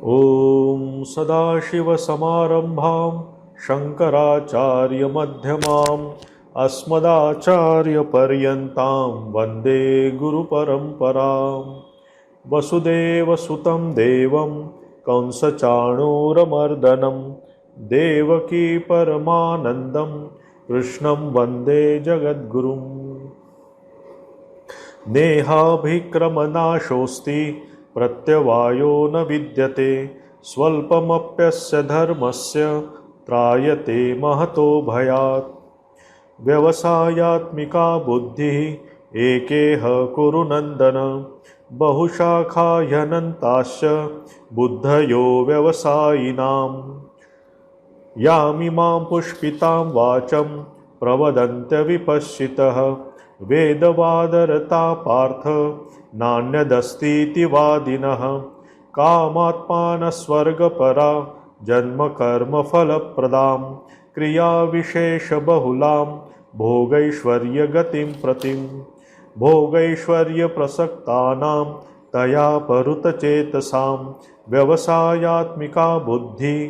ॐ सदाशिवसमारम्भां शङ्कराचार्यमध्यमाम् अस्मदाचार्यपर्यन्तां वन्दे गुरुपरम्परां। वसुदेवसुतं देवं कंसचाणूरमर्दनं देवकी परमानन्दं कृष्णं वन्दे जगद्गुरुम्। नेहाभिक्रमनाशोऽस्ति प्रत्यवायो न विद्यते स्वल्पमप्यस्य धर्मस्य त्रायते महतो भयात्। व्यवसायात्मिका बुद्धिः एकेह कुरु नन्दन बहुशाखा ह्यनन्ताश्च बुद्धयो व्यवसायिनाम्। यामिमां पुष्पितां वाचं प्रवदन्त्यविपश्चितः वेदवादरता पार्थ नान्यदस्तीति वादिनः। कामात्मानस्वर्गपरा जन्मकर्मफलप्रदां क्रियाविशेषबहुलां भोगैश्वर्यगतिं प्रतिं। भोगैश्वर्यप्रसक्तानां तया परुतचेतसां व्यवसायात्मिका बुद्धिः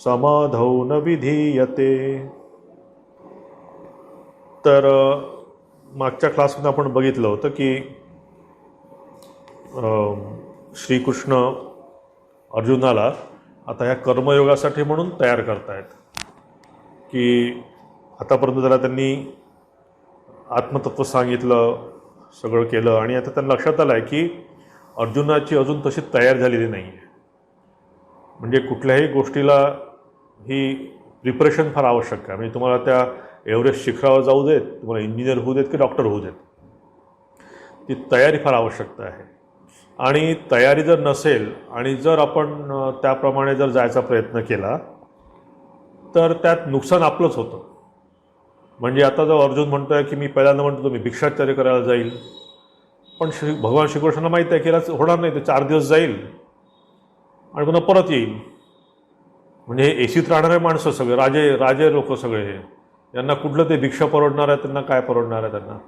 समाधौ न विधीयते। तर मागच्या क्लासमध्ये आपण बघितलं होतं की श्रीकृष्ण अर्जुनाला आता ह्या कर्मयोगासाठी म्हणून तयार करतायत की आतापर्यंत जरा त्यांनी आत्मतत्व सांगितलं, सगळं केलं आणि आता त्यांना लक्षात आलं आहे की अर्जुनाची अजून तशी तयार झालेली नाही आहे. म्हणजे कुठल्याही गोष्टीला ही प्रिपरेशन फार आवश्यक आहे. म्हणजे तुम्हाला त्या एव्हरेस्ट शिखरावर जाऊ देत, तुम्हाला इंजिनियर होऊ देत की डॉक्टर होऊ देत, ती तयारी फार आवश्यकता आहे. आणि तयारी जर नसेल आणि जर आपण त्याप्रमाणे जर जायचा प्रयत्न केला तर त्यात नुकसान आपलंच होतं. म्हणजे आता जर अर्जुन म्हणतो आहे की मी पहिल्यांदा म्हणतो मी भिक्षाचार्य करायला जाईल, पण भगवान श्रीकृष्णाला माहीत आहे केलाच होणार नाही, ते 4 दिवस जाईल आणि पुन्हा परत येईल. म्हणजे हे एसीत राहणारे माणसं सगळे राजे लोक सगळे हे, यांना कुठलं ते भिक्षा परवडणार आहे, त्यांना काय परवडणार आहे त्यांना.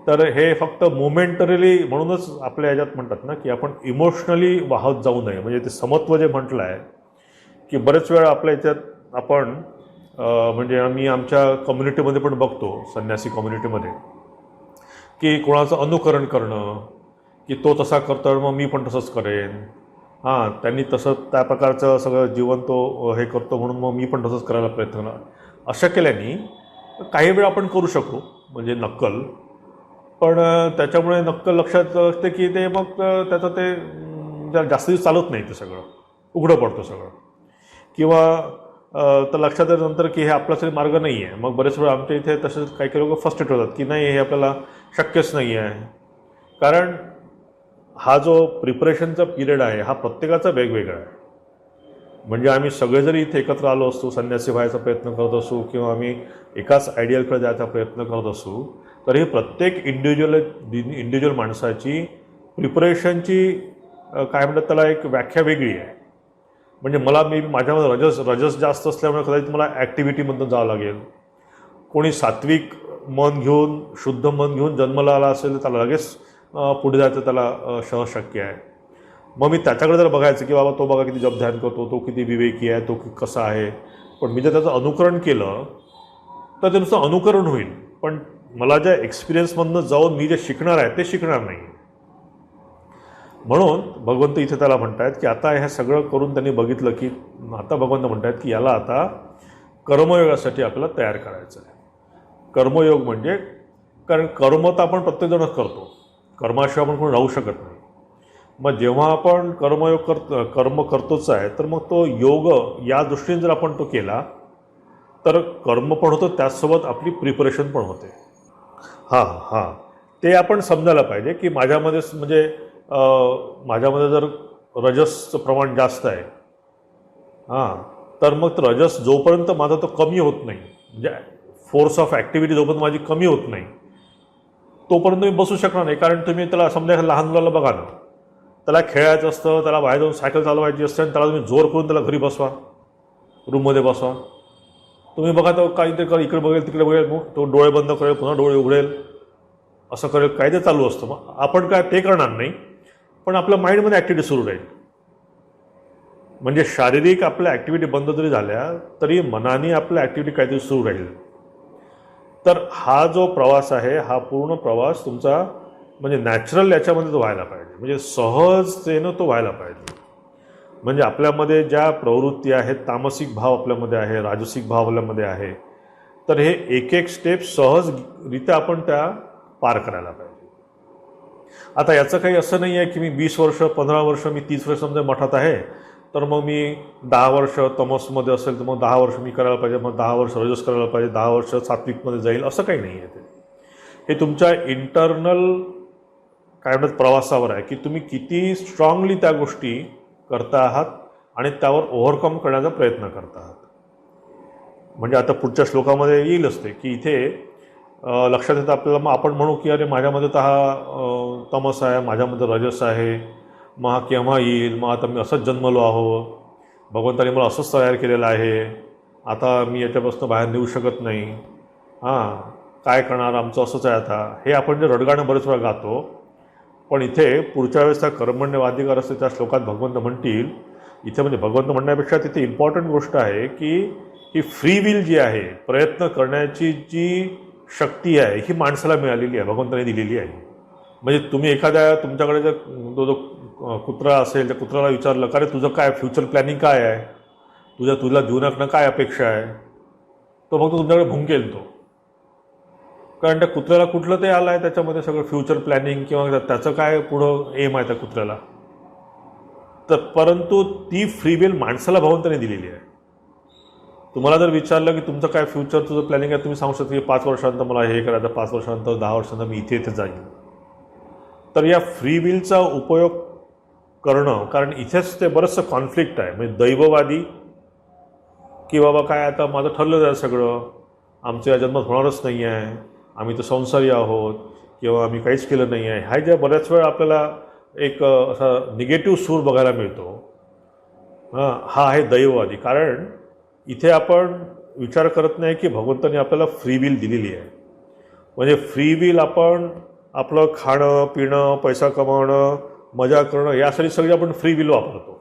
तर हे फक्त मोमेंटरीली, म्हणूनच आपल्या ह्याच्यात म्हणतात ना की आपण इमोशनली वाहत जाऊ नये. म्हणजे ते समत्व जे म्हटलं आहे की बरेच वेळा आपल्या ह्याच्यात आपण म्हणजे आम्ही आमच्या कम्युनिटीमध्ये पण बघतो, संन्यासी कम्युनिटीमध्ये, की कोणाचं अनुकरण करणं, की तो तसा करतो मग मी पण तसंच करेन, हां त्यांनी तसं त्या प्रकारचं सगळं जीवन तो हे करतो म्हणून मग मी पण तसंच करायला प्रयत्न करणार. अशा केल्याने काही वेळ आपण करू शकू म्हणजे नक्कल, पण त्याच्यामुळे नक्कल लक्षात असते की ते मग त्याचं ते जास्त दिवस चालत नाही, ते सगळं उघडं पडतं सगळं. किंवा तर लक्षात आल्यानंतर की हे आपल्यासाठी मार्ग नाही आहे. मग बरेच वेळा आमच्या इथे तसेच काही काही लोक फ्रस्ट्रेट होतात की नाही हे आपल्याला शक्यच नाही आहे. कारण हा जो प्रिपरेशनचा पिरियड आहे हा प्रत्येकाचा वेगवेगळा आहे. म्हणजे आम्ही सगळे जरी इथे एकत्र आलो असतो, संन्यासी व्हायचा प्रयत्न करत असू किंवा आम्ही एकाच आयडियलकडे जायचा प्रयत्न करत असू, तर ही प्रत्येक इंडिव्हिज्युअल माणसाची प्रिपरेशनची काय म्हणतात त्याला एक व्याख्या वेगळी आहे. म्हणजे मला माझ्यामध्ये रजस जास्त असल्यामुळे कदाचित मला ॲक्टिव्हिटीमधून जावं लागेल. कोणी सात्विक मन घेऊन, शुद्ध मन घेऊन जन्माला आला असेल तर त्याला लगेच पुढे जायचं त्याला सहज शक्य आहे. मग मी त्याच्याकडे जर बघायचं की बाबा तो बघा किती जप ध्यान करतो, तो किती विवेकी आहे, तो कसा आहे, पण मी जर त्याचं अनुकरण केलं तर ते नुसतं अनुकरण होईल, पण मला ज्या एक्सपिरियन्समधनं जाऊन मी जे शिकणार आहे ते शिकणार नाही. म्हणून भगवंत इथे त्याला म्हणतायत की आता हे सगळं करून त्यांनी बघितलं की आता भगवंत म्हणतायत की याला आता कर्मयोगासाठी आपल्याला तयार करायचं आहे. कर्मयोग म्हणजे, कारण कर्म तर आपण प्रत्येकजणच करतो, कर्माशिवाय आपण कोण राहू शकत नाही. मग जेव्हा आपण कर्म करतोच आहे तर मग तो योग या दृष्टीने जर आपण तो केला तर कर्म पण होतं, त्याचसोबत आपली प्रिपरेशन पण होते. हां ते आपण समजायला पाहिजे की माझ्यामध्ये म्हणजे माझ्यामध्ये जर रजसचं प्रमाण जास्त आहे, हां तर मग रजस जोपर्यंत माझा तो कमी होत नाही, म्हणजे फोर्स ऑफ ॲक्टिव्हिटी जोपर्यंत माझी कमी होत नाही तोपर्यंत मी बसू शकणार नाही. कारण तुम्ही त्याला समजा लहान मुलाला बघा ना, त्याला खेळायचं असतं, त्याला बाहेर जाऊन सायकल चालवायची असते आणि त्याला तुम्ही जोर करून त्याला घरी बसवा, रूममध्ये बसवा, तुम्ही बघा तो काहीतरी इकडे बघेल तिकडे बघेल, मग तो डोळे बंद करेल, पुन्हा डोळे उघडेल, असं करेल, काय ते चालू असतं. मग आपण काय ते करणार नाही, पण आपल्या माइंडमध्ये ॲक्टिव्हिटी सुरू राहील. म्हणजे शारीरिक आपल्या ॲक्टिव्हिटी बंद जरी झाल्या तरी मनाने आपल्या ॲक्टिव्हिटी काहीतरी सुरू राहील. तर हा जो प्रवास आहे हा पूर्ण प्रवास तुमचा म्हणजे नॅचरल याच्यामध्ये तो व्हायला पाहिजे, म्हणजे सहजतेनं तो व्हायला पाहिजे. म्हणजे आपल्यामध्ये ज्या प्रवृत्ती आहेत, तामसिक भाव आपल्यामध्ये आहे, राजसिक भाव आपल्यामध्ये आहे, तर हे एक एक स्टेप सहजरित्या आपण त्या पार करायला पाहिजे. आता याचं काही असं नाही आहे की मी 20 वर्ष 15 वर्ष मी 30 वर्ष समजा मठात आहे, तर मग मी 10 वर्ष तमसमध्ये असेल तर मग 10 वर्ष मी करायला पाहिजे, मग 10 वर्ष रजस करायला पाहिजे, 10 वर्ष सात्विकमध्ये जाईल, असं काही नाही आहे. हे तुमच्या इंटरनल काय म्हणतात प्रवासावर आहे की तुम्ही किती स्ट्रॉंगली त्या गोष्टी करता आहात आणि त्यावर ओव्हरकम करण्याचा प्रयत्न करता आहात. म्हणजे आता पुढच्या श्लोकामध्ये येईलच ते की इथे लक्षात येतं आपल्याला, मग आपण म्हणू की अरे माझ्यामध्ये तर हा तमस आहे, माझ्यामध्ये रजस आहे, मग हा केव्हा येईल, मग आता मी असंच जन्मलो आहो, भगवंताने मला असंच तयार केलेलं आहे, आता मी याच्यापासून बाहेर निघू शकत नाही, हां काय करणार, आमचं असंच आहे आता, हे आपण जे रडगाणं बरेच वेळा गातो. पण इथे पुढच्या वेळेस त्या कर्मण्यवाधिकार असते त्या श्लोकात भगवंत म्हणतील, इथे म्हणजे भगवंत म्हणण्यापेक्षा तिथे इम्पॉर्टंट गोष्ट आहे की ही फ्री विल जी आहे, प्रयत्न करण्याची जी शक्ती आहे, ही माणसाला मिळालेली आहे, भगवंताने दिलेली आहे. म्हणजे तुम्ही एखाद्या तुमच्याकडे जर जो कुत्रा असेल त्या कुत्र्याला विचारलं का रे तुझं काय फ्युचर प्लॅनिंग काय आहे, तुला जीवनाकडनं काय अपेक्षा आहे, तो फक्त तुमच्याकडे भुंकेल तो. कारण त्या कुत्र्याला कुठलं ते आलं आहे त्याच्यामध्ये सगळं फ्युचर प्लॅनिंग किंवा त्याचं काय पुढं एम आहे त्या कुत्र्याला. तर परंतु ती फ्री विल माणसाला भगवंताने दिलेली आहे. तुम्हाला जर विचारलं की तुमचं काय फ्युचर तुझं प्लॅनिंग आहे, तुम्ही सांगू शकता की 5 वर्षानंतर मला हे करायचं, 5 वर्षानंतर 10 वर्षानंतर मी इथे जाईन. तर या फ्री विलचा उपयोग करणं, कारण इथेच ते बरंचसं कॉन्फ्लिक्ट आहे. म्हणजे दैववादी की बाबा काय आता माझं ठरलं आहे सगळं, आमचं या जन्मात होणारच नाही आहे, आम्ही तर संसारी आहोत किंवा आम्ही काहीच केलं नाही आहे, हा ज्या बऱ्याच वेळा आपल्याला एक असा निगेटिव्ह सूर बघायला मिळतो, हा आहे दैववादी. कारण इथे आपण विचार करत नाही की भगवंताने आपल्याला फ्री विल दिलेली आहे. म्हणजे फ्री विल आपण आपलं खाणं पिणं, पैसा कमावणं, मजा करणं यासाठी सगळी आपण फ्री विल वापरतो.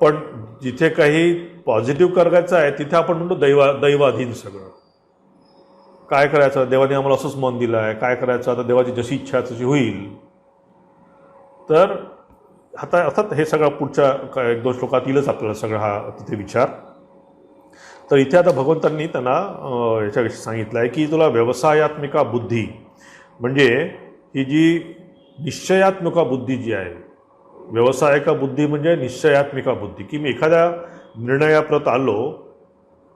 पण जिथे काही पॉझिटिव्ह करायचं आहे तिथे आपण म्हणतो दैवाधीन सगळं. काय करायचं, देवाने आम्हाला असंच मन दिलं आहे, काय करायचं आता, देवाची जशी इच्छा तशी होईल. तर आता अर्थात हे सगळं पुढच्या 1-2 श्लोकात येईलच आपल्याला सगळं हा तिथे विचार. तर इथे आता भगवंतांनी त्यांना याच्याविषयी सांगितलं आहे की तुला व्यवसायात्मिका बुद्धी, म्हणजे ही जी निश्चयात्मिका बुद्धी जी आहे, व्यवसायिका बुद्धी म्हणजे निश्चयात्मिका बुद्धी, की मी एखाद्या निर्णयाप्रत आलो,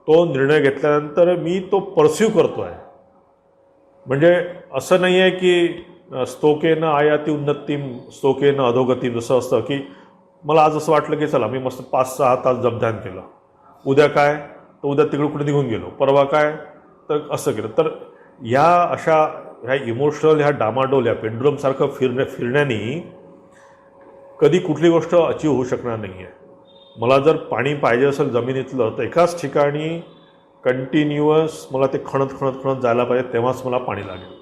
तो निर्णय घेतल्यानंतर मी तो परस्यू करतो आहे. म्हणजे असं नाही आहे की स्तोकेनं आयाती उन्नतीम स्तोकेनं अधोगतीम, जसं असतं की मला आज असं वाटलं की चला मी मस्त 5-6 तास जपध्यान केलं, उद्या काय तर उद्या तिकडे कुठे निघून गेलो, परवा काय तर असं केलं. तर ह्या इमोशनल ह्या डामाडोल या पेंडुलमसारखं फिरण्याने कधी कुठली गोष्ट अचीव होऊ शकणार नाही आहे. मला जर पाणी पाहिजे असेल जमिनीतलं तर एकाच ठिकाणी कंटिन्युअस मला ते खणत जायला पाहिजे, तेव्हाच मला पाणी लागेल.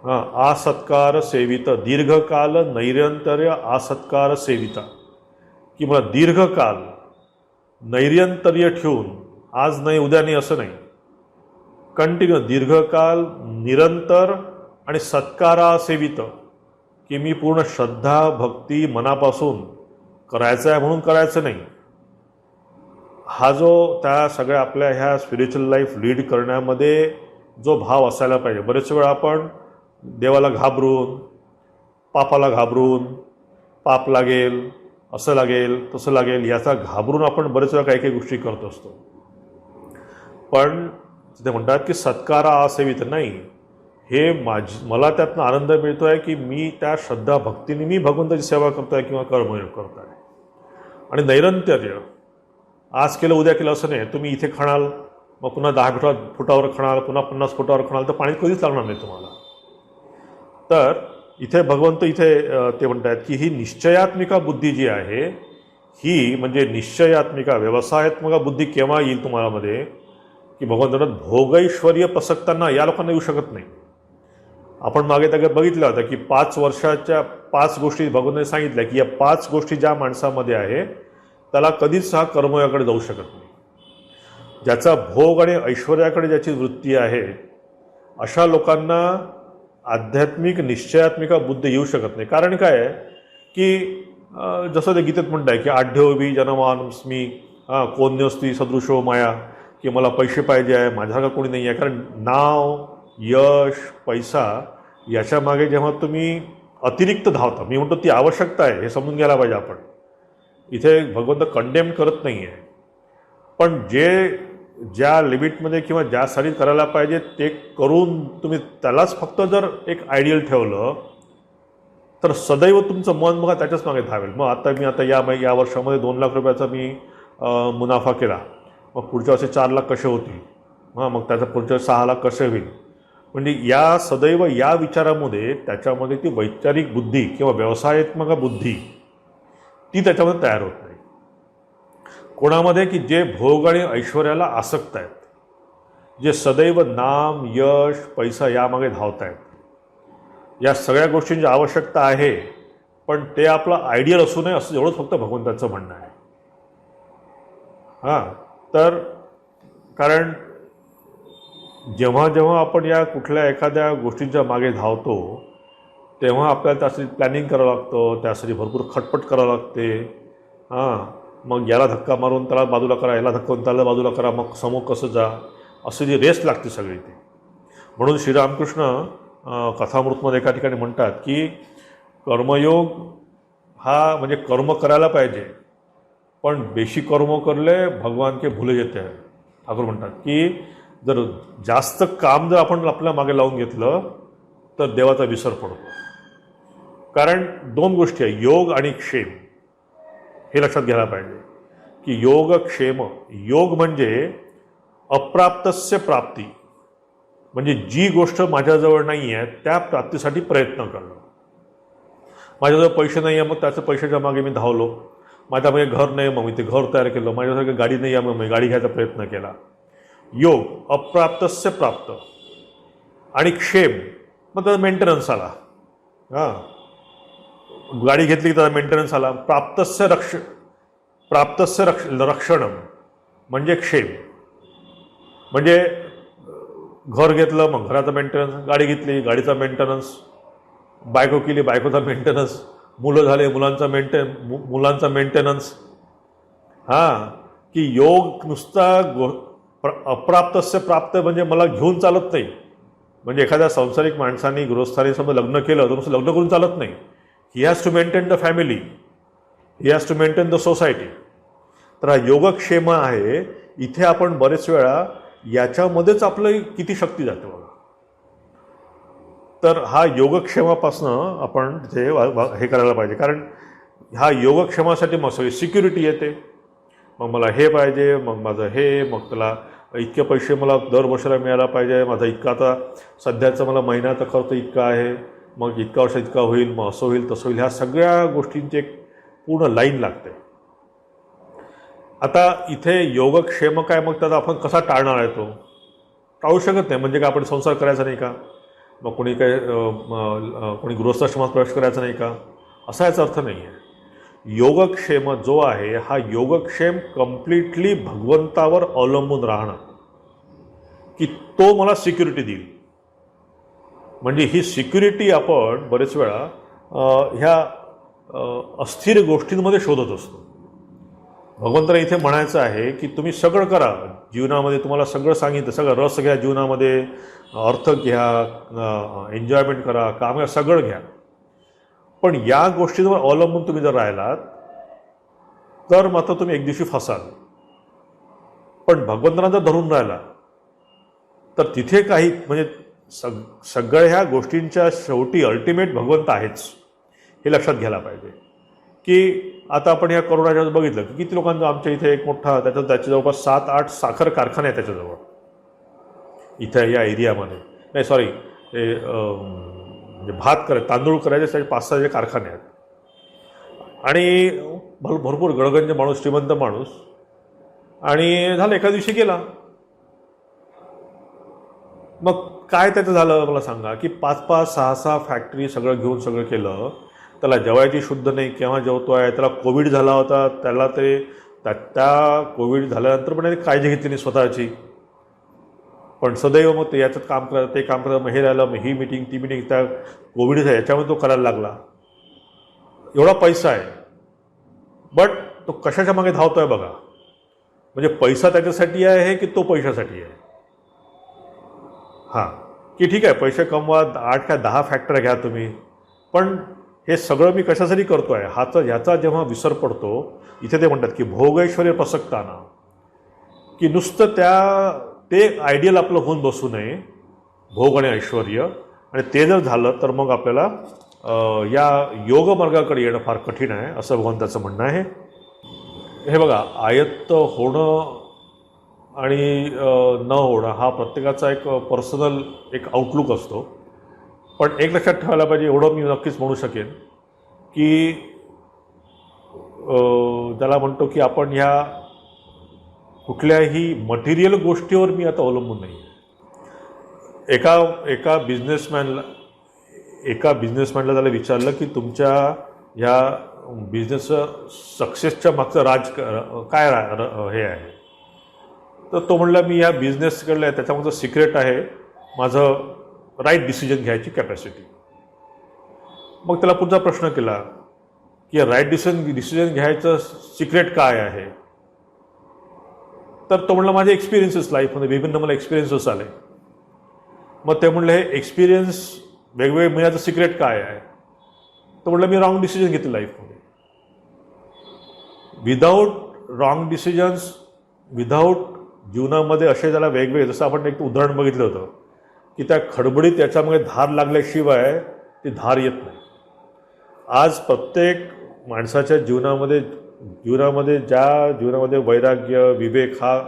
आसत्कार सेवित दीर्घकाल नैरंतर्य आसत्कार सेविता, की मला दीर्घकाल नैरंतर्य ठेवून आज नाही उद्या नाही असं नाही, कंटिन्यू दीर्घकाल निरंतर आणि सत्कारा सेवित, की मी पूर्ण श्रद्धा भक्ती मनापासून करायचं आहे म्हणून करायचं नाही. हा जो त्या सगळ्या आपल्या ह्या स्पिरिच्युअल लाईफ लीड करण्यामध्ये जो भाव असायला पाहिजे. बरेच वेळा आपण देवाला घाबरून, पापाला घाबरून, पाप लागेल, असं लागेल तसं लागेल याचा घाबरून आपण बरेच वेळा काही काही गोष्टी करत असतो. पण ते म्हणतात की सत्कारा असेवित नाही, हे मला त्यातनं आनंद मिळतो आहे की मी त्या श्रद्धा भक्तीने मी भगवंताची सेवा करतो आहे किंवा कर्मयोग करतो आहे. आणि नैरंतर्य आज केलं उद्या केलं असं नाही. तुम्ही इथे खणाल मग पुन्हा 10 फुटावर खणाल, पुन्हा 50 फुटावर खणाल तर पाणी कधीच लागणार नाही तुम्हाला. तर इथे भगवंत इथे ते म्हणतात की ही निश्चयात्मिका बुद्धी जी आहे, ही म्हणजे निश्चयात्मिका व्यवसायात्मिका बुद्धी केव्हा येईल तुम्हाला मध्ये, की भगवंतांना भोगैश्वर्य प्रसक्तांना या लोकांना येऊ शकत नाही. आपण मागे त्याकडे बघितलं होतं की 5 वर्षाच्या 5 गोष्टी भगवंताने सांगितल्या की या 5 गोष्टी ज्या माणसामध्ये आहे त्याला कधीच हा कर्मयोगाकडे जाऊ शकत नाही. ज्याचा भोग आणि ऐश्वर्याकडे ज्याची वृत्ती आहे अशा लोकांना आध्यात्मिक निश्चयात्मिका बुद्धी येऊ शकत नाही. कारण काय आहे की जसं ते गीतेत म्हणत आहे की आढ्योबी जनमानस्मी कोण्यस्ती सदृशो माया, की मला पैसे पाहिजे आहे, माझ्यासारखा कोणी नाही आहे. कारण नाव, यश, पैसा याच्या मागे जेव्हा तुम्ही अतिरिक्त धावता, मी म्हणतो ती आवश्यकता आहे हे समजून घ्यायला पाहिजे. आपण इथे भगवंत कंडेम करत नाही आहे, पण ज्या लिमिटमध्ये किंवा ज्यासाठी करायला पाहिजे ते करून तुम्ही त्यालाच फक्त जर एक आयडियल ठेवलं तर सदैव तुमचं मन बघा त्याच्याच मागे धावेल. मग आता या वर्षामध्ये 2 लाख रुपयाचा मी मुनाफा केला, मग पुढच्या वर्षी 4 लाख कसे होतील, मग त्याचा पुढच्या 6 लाख कसे होईल. म्हणजे या सदैव या विचारामध्ये त्याच्यामध्ये ती वैचारिक बुद्धी किंवा व्यवसायात्मक बुद्धी ती त्याच्यामध्ये तयार होत नाही. कोणामध्ये की जे भोग आणि ऐश्वर्याला आसक्त आहेत, जे सदैव नाम, यश, पैसा यामागे धावत आहेत, या सगळ्या गोष्टींची आवश्यकता आहे, पण ते आपलं आयडियल असू नये असं एवढंच फक्त भगवंताचं म्हणणं आहे. तर कारण जेव्हा जेव्हा आपण या कुठल्या एखाद्या गोष्टींच्या मागे धावतो तेव्हा आपल्याला त्यासाठी प्लॅनिंग करावं लागतं, त्यासाठी भरपूर खटपट करावं लागते. मग याला धक्का मारून त्याला बाजूला करा, याला धक्का मारून त्याला बाजूला करा, मग समोर कसं जा, असं जी रेस लागते सगळी ती. म्हणून श्रीरामकृष्ण कथामृतमध्ये एका ठिकाणी म्हणतात की कर्मयोग हा म्हणजे कर्म करायला पाहिजे, पण बेशी कर्म करले भगवान के भुले जेते आहे. ठाकूर म्हणतात की जर जास्त काम जर आपण आपल्या मागे लावून घेतलं तर देवाचा विसर पडतो. कारण 2 गोष्टी आहे, योग आणि क्षेम, हे लक्षात घ्यायला पाहिजे की योग क्षेम. योग म्हणजे अप्राप्तस्य प्राप्ती, म्हणजे जी गोष्ट माझ्याजवळ नाही आहे त्या प्राप्तीसाठी प्रयत्न करणं. माझ्याजवळ पैसे नाही आहे, मग त्याच्या पैशाच्या मागे मी धावलो. माझ्यामध्ये घर नाही, मग मी ते घर तयार केलं. माझ्यासारखी गाडी नाही आहे, मग मी गाडी घ्यायचा प्रयत्न केला. योग अप्राप्तस्य प्राप्त, आणि क्षेम मग त्याचा मेंटेनन्स आला. गाडी घेतली तर मेंटेनन्स आला. प्राप्तस्य रक्षणम म्हणजे क्षेम, म्हणजे घर घेतलं मग घराचा मेंटेनन्स, गाडी घेतली गाडीचा मेंटेनन्स, बायको केली बायकोचा मेंटेनन्स, मुलं झाले मुलांचा मेंटेनन्स. की योग नुसता अप्राप्तस्य प्राप्त म्हणजे मला घेऊन चालत नाही. म्हणजे एखाद्या सांसारिक माणसाने गृहस्थानी समजा लग्न केलं तर नुसतं लग्न करून चालत नाही. He has to maintain the family, he has to maintain the society. तर हा योगक्षेम आहे. इथे आपण बरेच वेळा याच्यामध्येच आपलं किती शक्ती जाते बघा. तर हा योगक्षेमापासनं आपण तिथे हे करायला पाहिजे. कारण हा योगक्षेमासाठी मग सगळी सिक्युरिटी येते. मग मला हे पाहिजे, मग माझं हे, मग त्याला इतके पैसे मला दर वर्षाला मिळायला पाहिजे, माझा इतका आता सध्याचा मला महिन्याचा खर्च इतका आहे, मग इतका वर्ष इतका होईल, मग असं होईल तसं होईल. ह्या सगळ्या गोष्टींची एक पूर्ण लाईन लागते. आता इथे योगक्षेम काय, मग त्याचा आपण कसा टाळणार आहे? तो टाळू शकत नाही. म्हणजे का आपण संसार करायचा नाही का, मग कोणी कोणी गृहस्थाश्रमात प्रवेश करायचा नाही का, असा याचा अर्थ नाही आहे. योगक्षेम जो आहे हा योगक्षेम कम्प्लिटली भगवंतावर अवलंबून राहणं, की तो मला सिक्युरिटी देईल. म्हणजे ही सिक्युरिटी आपण बरेच वेळा ह्या अस्थिर गोष्टींमध्ये शोधत असतो. भगवंताला इथे म्हणायचं आहे की तुम्ही सगळं करा जीवनामध्ये, तुम्हाला सगळं सांगितलं, सगळं रस घ्या जीवनामध्ये, अर्थ घ्या, एन्जॉयमेंट करा, काम घ्या, सगळं घ्या. पण या गोष्टींवर अवलंबून तुम्ही जर राहिलात तर मात्र तुम्ही एक दिवशी फसाल. पण भगवंतांना जर धरून राहिला तर तिथे काही म्हणजे सगळ्या ह्या गोष्टींच्या शेवटी अल्टिमेट भगवंत आहेच, हे लक्षात घ्यायला पाहिजे. की आता आपण या कोरोनाच्या बघितलं की किती लोकांचं, आमच्या इथे एक मोठा त्याच्या जवळपास 7-8 साखर कारखाने आहेत त्याच्याजवळ, इथे या एरियामध्ये. नाही सॉरी, ते म्हणजे तांदूळ करायचे 5-6 कारखाने आहेत. आणि भरपूर गडगंज माणूस, श्रीमंत माणूस, आणि झालं एका दिवशी गेला. मग काय त्याचं झालं मला सांगा, की 5-5, 6-6 फॅक्टरी सगळं घेऊन सगळं केलं. त्याला जेवायची शुद्ध नाही, केव्हा जेवतो आहे. त्याला कोविड झाला होता, त्याला ते त्या कोविड झाल्यानंतर पण त्याने काळजी घेतली नाही स्वतःची. पण सदैव मग ते याच्यात काम करा, ते काम करा, मग हे राहिलं, मग ही मीटिंग, ती मीटिंग, त्या कोविड याच्यामध्ये तो करायला लागला. एवढा पैसा आहे, बट तो कशाच्या मागे धावतोय बघा. म्हणजे पैसा त्याच्यासाठी आहे की तो पैशासाठी आहे. हां, की ठीक आहे, पैसे कमवा, 8 का 10 फॅक्टऱ्या घ्या तुम्ही, पण हे सगळं मी कशासाठी करतो आहे ह्याचा जेव्हा विसर पडतो. इथे ते म्हणतात की भोगैश्वर्य प्रसक्ताना, की नुसतं ते आयडियल आपलं होऊन बसू नये, भोग आणि ऐश्वर. आणि ते जर झालं तर मग आपल्याला या योग मार्गाकडे येणं फार कठीण आहे, असं भगवंताचं म्हणणं आहे. हे बघा, आयत्त होणं आणि न होणं हा प्रत्येकाचा एक पर्सनल एक आउटलुक असतो. पण एक लक्षात ठेवायला पाहिजे, एवढं मी नक्कीच म्हणू शकेन की ज्याला म्हणतो की आपण ह्या कुठल्याही मटेरियल गोष्टीवर मी आता अवलंबून नाही. एका बिझनेसमॅनला त्याला विचारलं की तुमच्या ह्या बिझनेस सक्सेसच्या मागचं काय हे आहे. तर तो म्हणला, मी या बिझनेस केलं त्याच्यामागचं सिक्रेट आहे माझं राईट डिसिजन घ्यायची कॅपॅसिटी. मग त्याला पुढचा प्रश्न केला की राईट डिसिजन घ्यायचं सिक्रेट काय आहे. तर तो म्हणला, माझे एक्सपिरियन्सेस लाईफमध्ये विभिन्न मला एक्सपिरियन्सेस आले. मग ते म्हणलं, हे एक्सपिरियन्स वेगवेगळे मिळण्याचं सिक्रेट काय आहे. तो म्हणलं, मी रॉंग डिसिजन घेतले लाईफमध्ये. विदाऊट रॉंग डिसिजन्स, विदाऊट जीवनामध्ये असे त्याला वेगवेगळे, जसं आपण एक उदाहरण बघितलं होतं की त्या खडबडीत याच्यामध्ये धार लागल्याशिवाय ती धार येत नाही. आज प्रत्येक माणसाच्या जीवनामध्ये वैराग्य, विवेक हा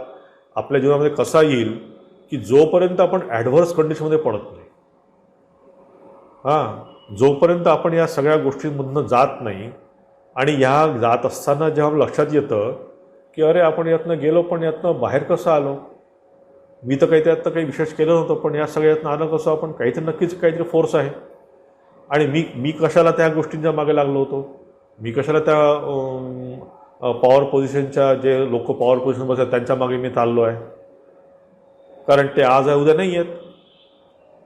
आपल्या जीवनामध्ये कसा येईल, की जोपर्यंत आपण ॲडव्हर्स कंडिशनमध्ये पडत नाही, जोपर्यंत आपण या सगळ्या गोष्टींमधनं जात नाही. आणि ह्या जात असताना जेव्हा लक्षात येतं की अरे, आपण यातनं गेलो, पण यातनं बाहेर कसं आलो, मी तर त्यातनं काही विशेष केलं नव्हतं, पण या सगळ्यातनं आलं कसं, आपण काहीतरी फोर्स आहे. आणि मी कशाला त्या गोष्टींच्या मागे लागलो होतो, मी कशाला त्या पॉवर पोझिशनच्या जे लोक पॉवर पोझिशन बसतात त्यांच्या मागे मी चाललो आहे. कारण ते आज आहे, उद्या नाही आहेत.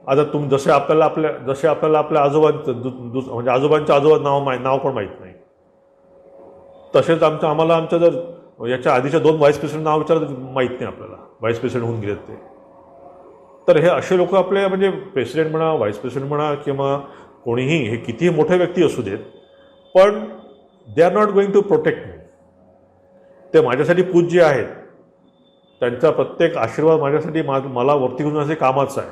आता जसे आपल्याला आपल्या आजोबांचं म्हणजे आजोबांच्या नाव पण माहीत नाही, तसेच आमच्या जर याच्या आधीच्या 2 व्हाईस प्रेसिडेंट नाव विचारलं माहीत नाही आपल्याला, व्हाईस प्रेसिडेंट होऊन गेलेत ते. तर हे असे लोक आपले म्हणजे प्रेसिडेंट म्हणा, व्हाईस प्रेसिडेंट म्हणा, किंवा कोणीही, हे कितीही मोठे व्यक्ती असू देत, पण they are not going to protect me. ते माझ्यासाठी पूज्य आहेत, त्यांचा प्रत्येक आशीर्वाद माझ्यासाठी मला वरती घेऊन जाण्यासाठी कामाचं आहे.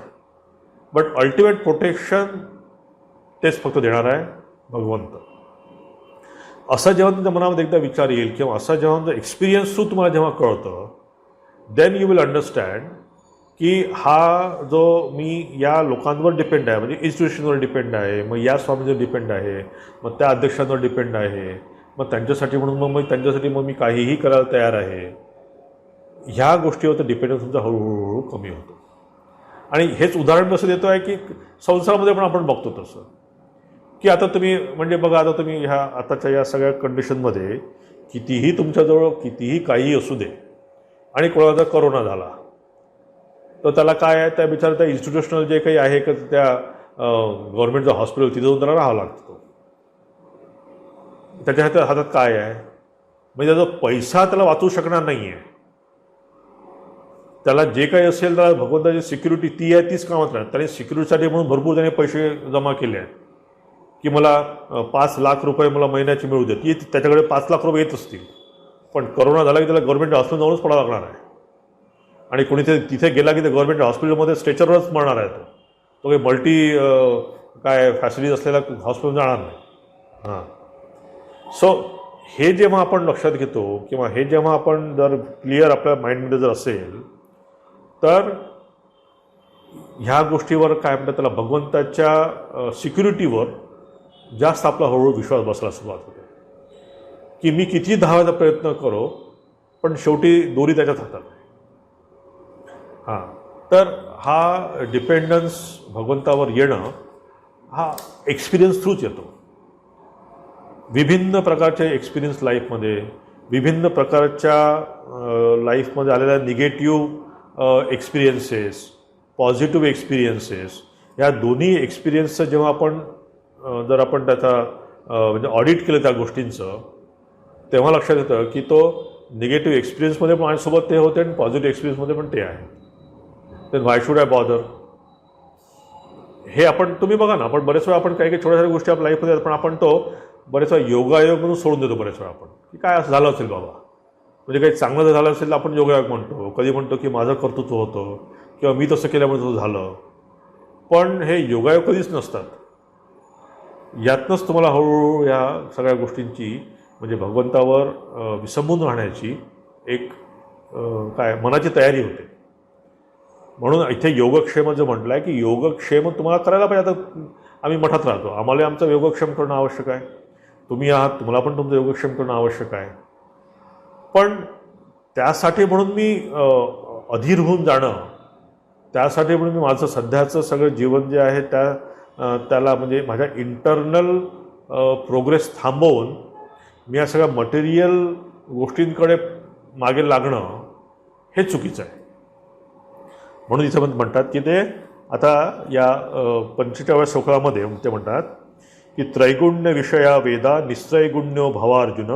बट अल्टिमेट प्रोटेक्शन तेच फक्त देणार आहे भगवंत. असं जेव्हा तुमच्या मनामध्ये एकदा विचार येईल, किंवा असा जेव्हा एक्सपिरियन्स थ्रू तुम्हाला जेव्हा कळतं, देन यू विल अंडरस्टँड की हा जो मी या लोकांवर डिपेंड आहे, म्हणजे इन्स्टिट्यूशनवर डिपेंड आहे, मग या स्वामींवर डिपेंड आहे, मग त्या अध्यक्षांवर डिपेंड आहे, मग त्यांच्यासाठी म्हणून मग मी काहीही करायला तयार आहे. ह्या गोष्टीवर तर डिपेंडन्स तुमचा हळूहळू कमी होतो. आणि हेच उदाहरण कसं देतो आहे की संसारामध्ये पण आपण बघतो तसं, की आता तुम्ही म्हणजे बघा, आता तुम्ही आताच्या या सगळ्या कंडिशनमध्ये कितीही तुमच्याजवळ कितीही काही असू दे, आणि कोणाचा करोना झाला, तर त्याला काय आहे, त्या बिचारा त्या इन्स्टिट्यूशनल जे काही आहे की त्या गव्हर्नमेंटचं हॉस्पिटल, तिथं जाऊन त्याला राहावं लागतं. त्याच्या हातात काय आहे, म्हणजे त्याचा पैसा त्याला वाचू शकणार नाही आहे. त्याला जे काही असेल, त्याला भगवंताची सिक्युरिटी ती आहे, तीच कामात राहणार. त्याने सिक्युरिटीसाठी म्हणून भरपूर त्याने पैसे जमा केले आहेत, की मला 5 लाख रुपये मला महिन्याची मिळू देत. त्याच्याकडे 5 लाख रुपये येत असतील, पण करोना झाला की त्याला गव्हर्नमेंट हॉस्पिटल जाऊनच पडावं लागणार आहे. आणि कोणी तिथे गेला की ते गव्हर्नमेंट हॉस्पिटलमध्ये स्ट्रेचरवरच मरणार आहे. तो काही काय फॅसिलिटीज असलेला हॉस्पिटल जाणार नाही. सो हे जेव्हा आपण लक्षात घेतो, किंवा हे जेव्हा आपण जर क्लिअर आपल्या माइंडमध्ये जर असेल, तर ह्या गोष्टीवर काय म्हणतात, त्याला भगवंताच्या सिक्युरिटीवर जास्त आपला हळूहळू विश्वास बसायला सुरुवात होते, की मी किती धावायचा प्रयत्न करो, पण शेवटी दोरी त्याच्याच हातात आहे. तर हा डिपेंडन्स भगवंतावर येणं हा एक्सपिरियन्स थ्रूच येतो. विभिन्न प्रकारचे एक्सपिरियन्स लाईफमध्ये, विभिन्न प्रकारच्या लाईफमध्ये आलेल्या निगेटिव्ह एक्सपिरियन्सेस, पॉझिटिव्ह एक्सपिरियन्सेस, या दोन्ही एक्सपिरियन्सचं जेव्हा आपण जर आपण त्याचा म्हणजे ऑडिट केलं त्या गोष्टींचं, तेव्हा लक्षात येतं की तो निगेटिव्ह एक्सपिरियन्समध्ये पण माझ्यासोबत ते होते आणि पॉझिटिव्ह एक्सपिरियन्समध्ये पण ते आहे. तर व्हाय शुड आय बॉदर? हे आपण तुम्ही बघा ना, आपण बरेच वेळा आपण काही काही छोट्या छोट्या गोष्टी आपल्या लाईफमध्ये पण आपण तो बरेच वेळा योगायोग म्हणून सोडून देतो. बरेच वेळा आपण की काय असं झालं असेल बाबा, म्हणजे काही चांगलं जर झालं असेल तर आपण योगायोग म्हणतो. कधी म्हणतो की माझं कर्तृत्व होतं किंवा मी तसं केल्यामुळे तसं झालं. पण हे योगायोग कधीच नसतात. यातनंच तुम्हाला हळूहळू या सगळ्या गोष्टींची म्हणजे भगवंतावर विसंबून राहण्याची एक काय मनाची तयारी होते. म्हणून इथे योगक्षेम जो म्हटलं आहे की योगक्षेम तुम्हाला करायला पाहिजे. आता आम्ही मठात राहतो, आम्हाला आमचं योगक्षेम करणं आवश्यक आहे. तुम्ही आहात, तुम्हाला पण तुमचं योगक्षेम करणं आवश्यक आहे. पण त्यासाठी म्हणून मी अधीर होऊन जाणं, त्यासाठी म्हणून मी माझं सध्याचं सगळं जीवन जे आहे त्याला म्हणजे माझ्या इंटरनल प्रोग्रेस थांबवून मी या सगळ्या मटेरियल गोष्टींकडे मागे लागणं हे चुकीचं आहे. म्हणून इथं म्हणतात की ते आता या 45व्या श्लोकामध्ये ते म्हणतात की त्रैगुण्य विषया वेदा निस्त्रैगुण्यो भवार्जुन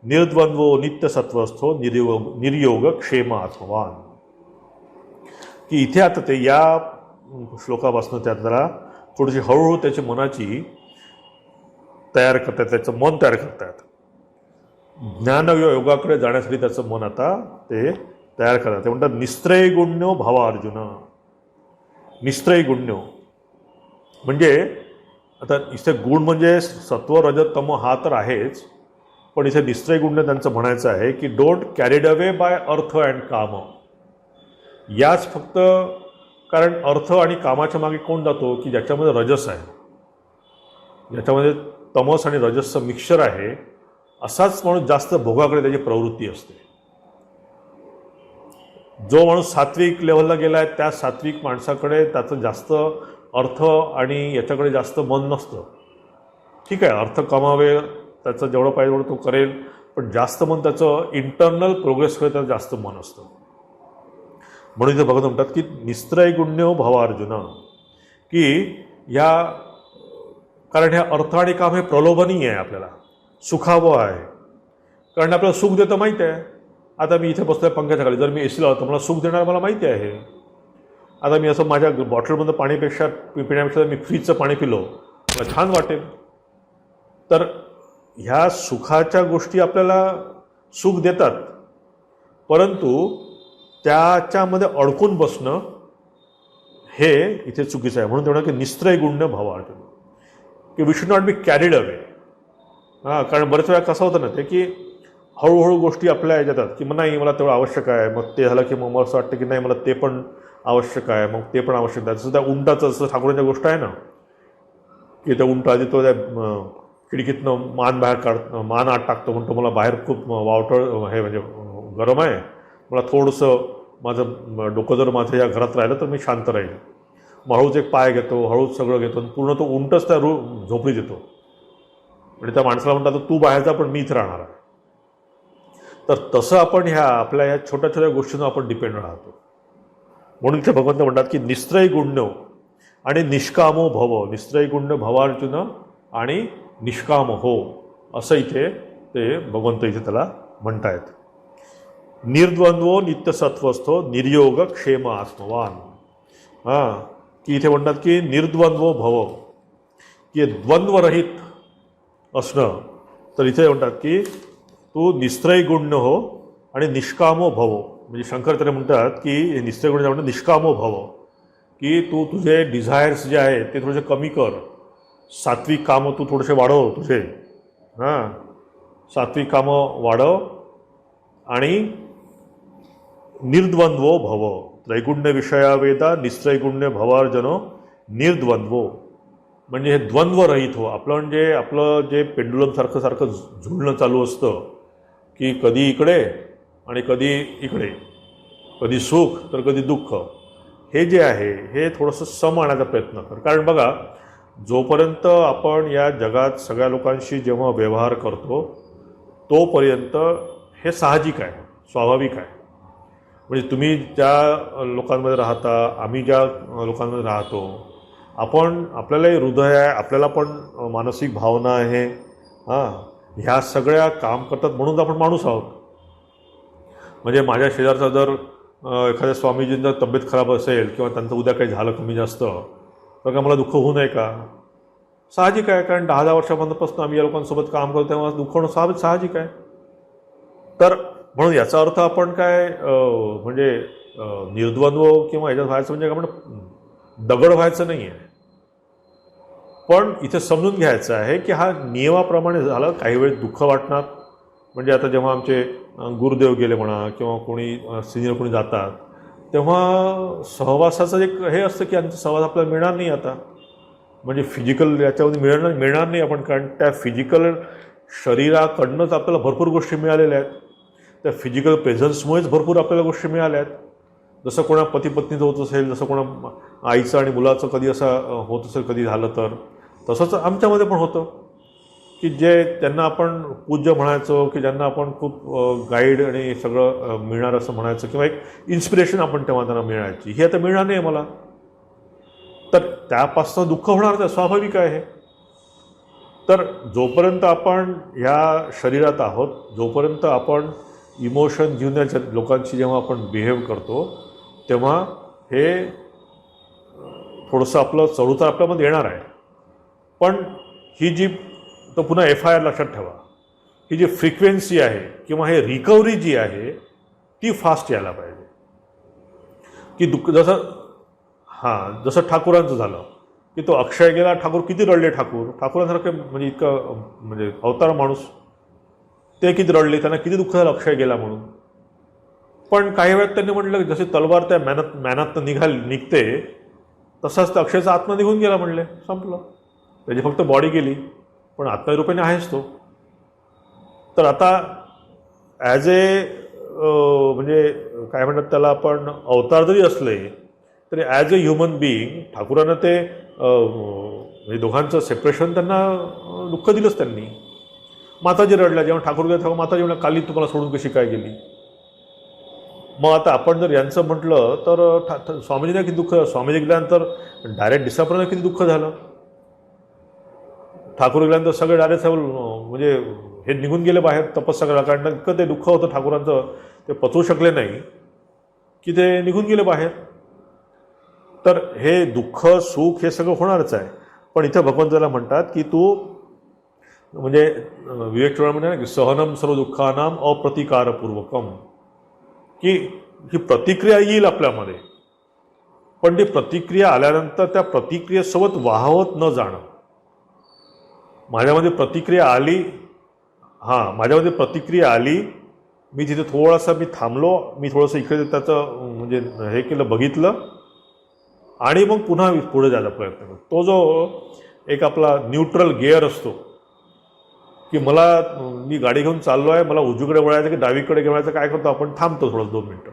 निर्द्वंद्वो नित्यसत्वस्थो निर्योग क्षेम आत्मवान. की इथे आता ते या श्लोकापासून त्या जरा थोडीशी हळूहळू त्याची मनाची तयार करतात, त्याचं मन तयार करतात. ज्ञान योगाकडे जाण्यासाठी त्याचं मन आता ते तयार करतात. ते म्हणतात निस्त्रैगुण्यो भावार्जुन. निस्त्रैगुण्यो म्हणजे आता इथे गुण म्हणजे सत्व रज तम हा तर आहेच, पण इथे निस्त्रैगुण्य त्यांचं म्हणायचं आहे की डोंट कॅरीड अवे बाय अर्थ अँड काम. याच फक्त कारण अर्थ आणि कामाच्या मागे कोण जातो की ज्याच्यामध्ये रजस आहे, ज्याच्यामध्ये तमस आणि रजसचं मिक्सचर आहे, असाच माणूस जास्त भोगाकडे त्याची प्रवृत्ती असते. जो माणूस सात्विक लेवलला गेला आहे त्या सात्विक माणसाकडे त्याचं जास्त अर्थ आणि याच्याकडे जास्त मन नसतं. ठीक आहे, अर्थ कमावे, त्याचं जेवढं पाहिजे तेवढं तो करेल, पण जास्त मन त्याचं इंटरनल प्रोग्रेसकडे त्याचं जास्त मन असतं. म्हणून इथे बघत म्हणतात की निस्त्रैगुण्यो भवार्जुन, की या कारण हे अर्थ आणि काम हे प्रलोभनीय आहे, आपल्याला सुखावं आहे. कारण आपल्याला सुख देतं माहीत आहे. आता मी इथे बसतोय पंख्याच्या खाली, जर मी एसी लावतो मला सुख देणार मला माहिती आहे. आता मी असं माझ्या बॉटलमधलं पाणीपेक्षा पिण्यापेक्षा मी फ्रीजचं पाणी पिलो मला छान वाटेल. तर ह्या सुखाच्या गोष्टी आपल्याला सुख देतात, परंतु त्याच्यामध्ये अडकून बसणं हे इथे चुकीचं आहे. म्हणून तेवढं की निस्त्रैगुण्य भावार्जुन, की we should not be carried away. कारण बरेच वेळा कसं होतं ना ते की हळूहळू गोष्टी आपल्या येतात की मग नाही मला तेवढं आवश्यक आहे, मग ते झालं की मग मला असं वाटतं की नाही मला ते पण आवश्यक आहे, मग ते पण आवश्यक आहे. जसं त्या उंटाचं जसं ठाकूरांच्या गोष्ट आहे ना की त्या उंट आधी तो त्या खिडकीतनं मान आत टाकतो, म्हणतो मला बाहेर खूप वावटळ हे म्हणजे गरम आहे, मला थोडंसं माझं डोकं जर माझं या घरात राहिलं तर मी शांत राहील. मग हळूच एक पाय घेतो, हळूच सगळं घेतो आणि पूर्ण तो उंटच त्या झोपडी देतो. म्हणजे त्या माणसाला म्हणतात तू बाहेरचा पण मी इथं राहणार आहे. तर तसं आपण ह्या आपल्या या छोट्या छोट्या गोष्टींना आपण डिपेंड राहतो. म्हणून इथे भगवंत म्हणतात की निस्त्रैगुण्यो आणि निष्कामो भव. निस्त्रैगुण्य भवार्जुन आणि निष्काम हो, असं इथे ते भगवंत इथे त्याला म्हणतायत. निर्द्वंद्वो नित्यसत्वस्थो निर्योग क्षेम आत्मवान. की इथे म्हणतात की निर्द्वंद्वो भव, की द्वंद्वरहित असणं. तर इथे म्हणतात की तू निस्त्रैगुण्य हो आणि निष्कामो भव. म्हणजे शंकराचार्य म्हणतात की निस्त्रैगुण्य म्हणतात निष्कामो भव, की तू तुझे डिझायर्स जे आहे ते थोडेसे कमी कर. सात्विक कामं तू थोडेसे वाढव तुझे. सात्विक कामं वाढव आणि निर्द्वंद्वो भव. त्रैगुण्य विषया वेदा निस्त्रैगुण्य भवार्जनो निर्द्वंद्वो. म्हणजे हे द्वंद्वरहित हो. आपलं म्हणजे आपलं जे पेंडुलम सारखं झुलणं चालू असतं की कधी इकडे आणि कधी इकडे, कधी सुख तर कधी दुःख. हे जे आहे हे थोडंसं सम आणण्याचा प्रयत्न कर. कारण बघा, जोपर्यंत आपण या जगात सगळ्या लोकांशी जेव्हा व्यवहार करतो तोपर्यंत हे साहजिक आहे, स्वाभाविक आहे. म्हणजे तुम्ही ज्या लोकांमध्ये राहता, आम्ही ज्या लोकांमध्ये राहतो, आपल्यालाही हृदय आहे, आपल्याला पण मानसिक भावना आहे, हां, ह्या सगळ्या काम करतात म्हणून आपण माणूस आहोत. म्हणजे माझ्या शेजारचा जर एखाद्या स्वामीजींचा तब्येत खराब असेल किंवा त्यांचं उद्या काही झालं कमी जास्त, तर का मला दुःख होऊ नये का? साहजिक आहे, कारण 10-10 वर्षापासून आम्ही या लोकांसोबत काम करतो तेव्हा दुःख होणं साहजिक आहे. तर म्हणून याचा अर्थ आपण काय म्हणजे निर्द्वंद्व किंवा ह्याच्यात व्हायचं म्हणजे आपण दगड व्हायचं नाही आहे. पण इथे समजून घ्यायचं आहे की हा नियमाप्रमाणे झालं. काही वेळेस दुःख वाटणार. म्हणजे आता जेव्हा आमचे गुरुदेव गेले म्हणा किंवा कोणी सिनियर कोणी जातात, तेव्हा सहवासाचं एक हे असतं की आमचा सहवास आपल्याला मिळणार नाही आता. म्हणजे फिजिकल याच्यामध्ये मिळणार नाही आपण, कारण त्या फिजिकल शरीराकडनंच आपल्याला भरपूर गोष्टी मिळालेल्या आहेत. त्या फिजिकल प्रेझन्समुळेच भरपूर आपल्याला गोष्टी मिळाल्या आहेत. जसं कोणा पती पत्नीचं होत असेल, जसं कोणा आईचं आणि मुलाचं कधी असं होत असेल कधी झालं तर, तसंच आमच्यामध्ये पण होतं की जे त्यांना आपण पूज्य म्हणायचो, की ज्यांना आपण खूप गाईड आणि सगळं मिळणार असं म्हणायचं, किंवा एक इन्स्पिरेशन आपण तेव्हा त्यांना मिळायची, ही आता मिळणार नाही मला. तर त्यापासून दुःख होणार, तर स्वाभाविक आहे. तर जोपर्यंत आपण ह्या शरीरात आहोत, जोपर्यंत आपण इमोशन घेऊन या लोकांशी जेव्हा आपण बिहेव करतो, तेव्हा हे थोडंसं आपलं चढउतार आपल्यामध्ये येणार आहे. पण ही जी, तो पुन्हा FIR लक्षात ठेवा, ही जी फ्रिक्वेन्सी आहे किंवा हे रिकव्हरी जी आहे ती फास्ट यायला पाहिजे. की दुःख जसं ठाकूरांचं झालं की तो अक्षय गेला, ठाकूर किती रडले. ठाकूरांसारखं म्हणजे इतकं म्हणजे अवतार माणूस, ते किती रडले, त्यांना किती दुःख झालं अक्षय गेला म्हणून. पण काही वेळात त्यांनी म्हटलं जशी तलवार त्या मॅनात निघते, तसाच त्या अक्षयचा आत्मा निघून गेला म्हणले, संपलं. त्याची फक्त बॉडी गेली, पण आत्मरूपाने आहेच तो. तर आता ॲज म्हणजे काय म्हणतात त्याला, आपण अवतार जरी असले तरी ॲज अ ह्युमन बिईंग ठाकूरांना ते म्हणजे दोघांचं सेपरेशन त्यांना दुःख दिलंच त्यांनी. माताजी रडल्या जेव्हा ठाकूर गेले, तेव्हा माताजी म्हणल्या, काली तुम्हाला सोडून कशी काय गेली. मग आता आपण जर यांचं म्हटलं तर स्वामीजींना किती दुःख, स्वामीजी गेल्यानंतर डायरेक्ट डिसापरला किती दुःख झालं. ठाकूर गेल्यानंतर सगळे डायरेक्ट म्हणजे हे निघून गेले बाहेर तपस्या कारण इतकं ते दुःख होतं ठाकूरांचं, ते पचवू शकले नाही की ते निघून गेले बाहेर. तर हे दुःख सुख हे सगळं होणारच आहे. पण इथं भगवंताला म्हणतात की तू म्हणजे विवेक चोळा म्हणते ना की सहनम सर्व दुःखानाम अप्रतिकारपूर्वकम, की ही प्रतिक्रिया येईल आपल्यामध्ये, पण ती प्रतिक्रिया आल्यानंतर त्या प्रतिक्रियेसोबत वाहवत न जाणं. माझ्यामध्ये प्रतिक्रिया आली, मी तिथे थोडासा थांबलो, मी थोडंसं इकडे त्याचं म्हणजे हे केलं, बघितलं, आणि मग पुन्हा पुढे जायचा प्रयत्न करतो. तो जो एक आपला न्यूट्रल गिअर असतो, की मी गाडी घेऊन चाललो आहे, मला उजवीकडे वळायचं की डावीकडे वळायचं, काय करतो आपण, थांबतो थोडं 2 मिनटं,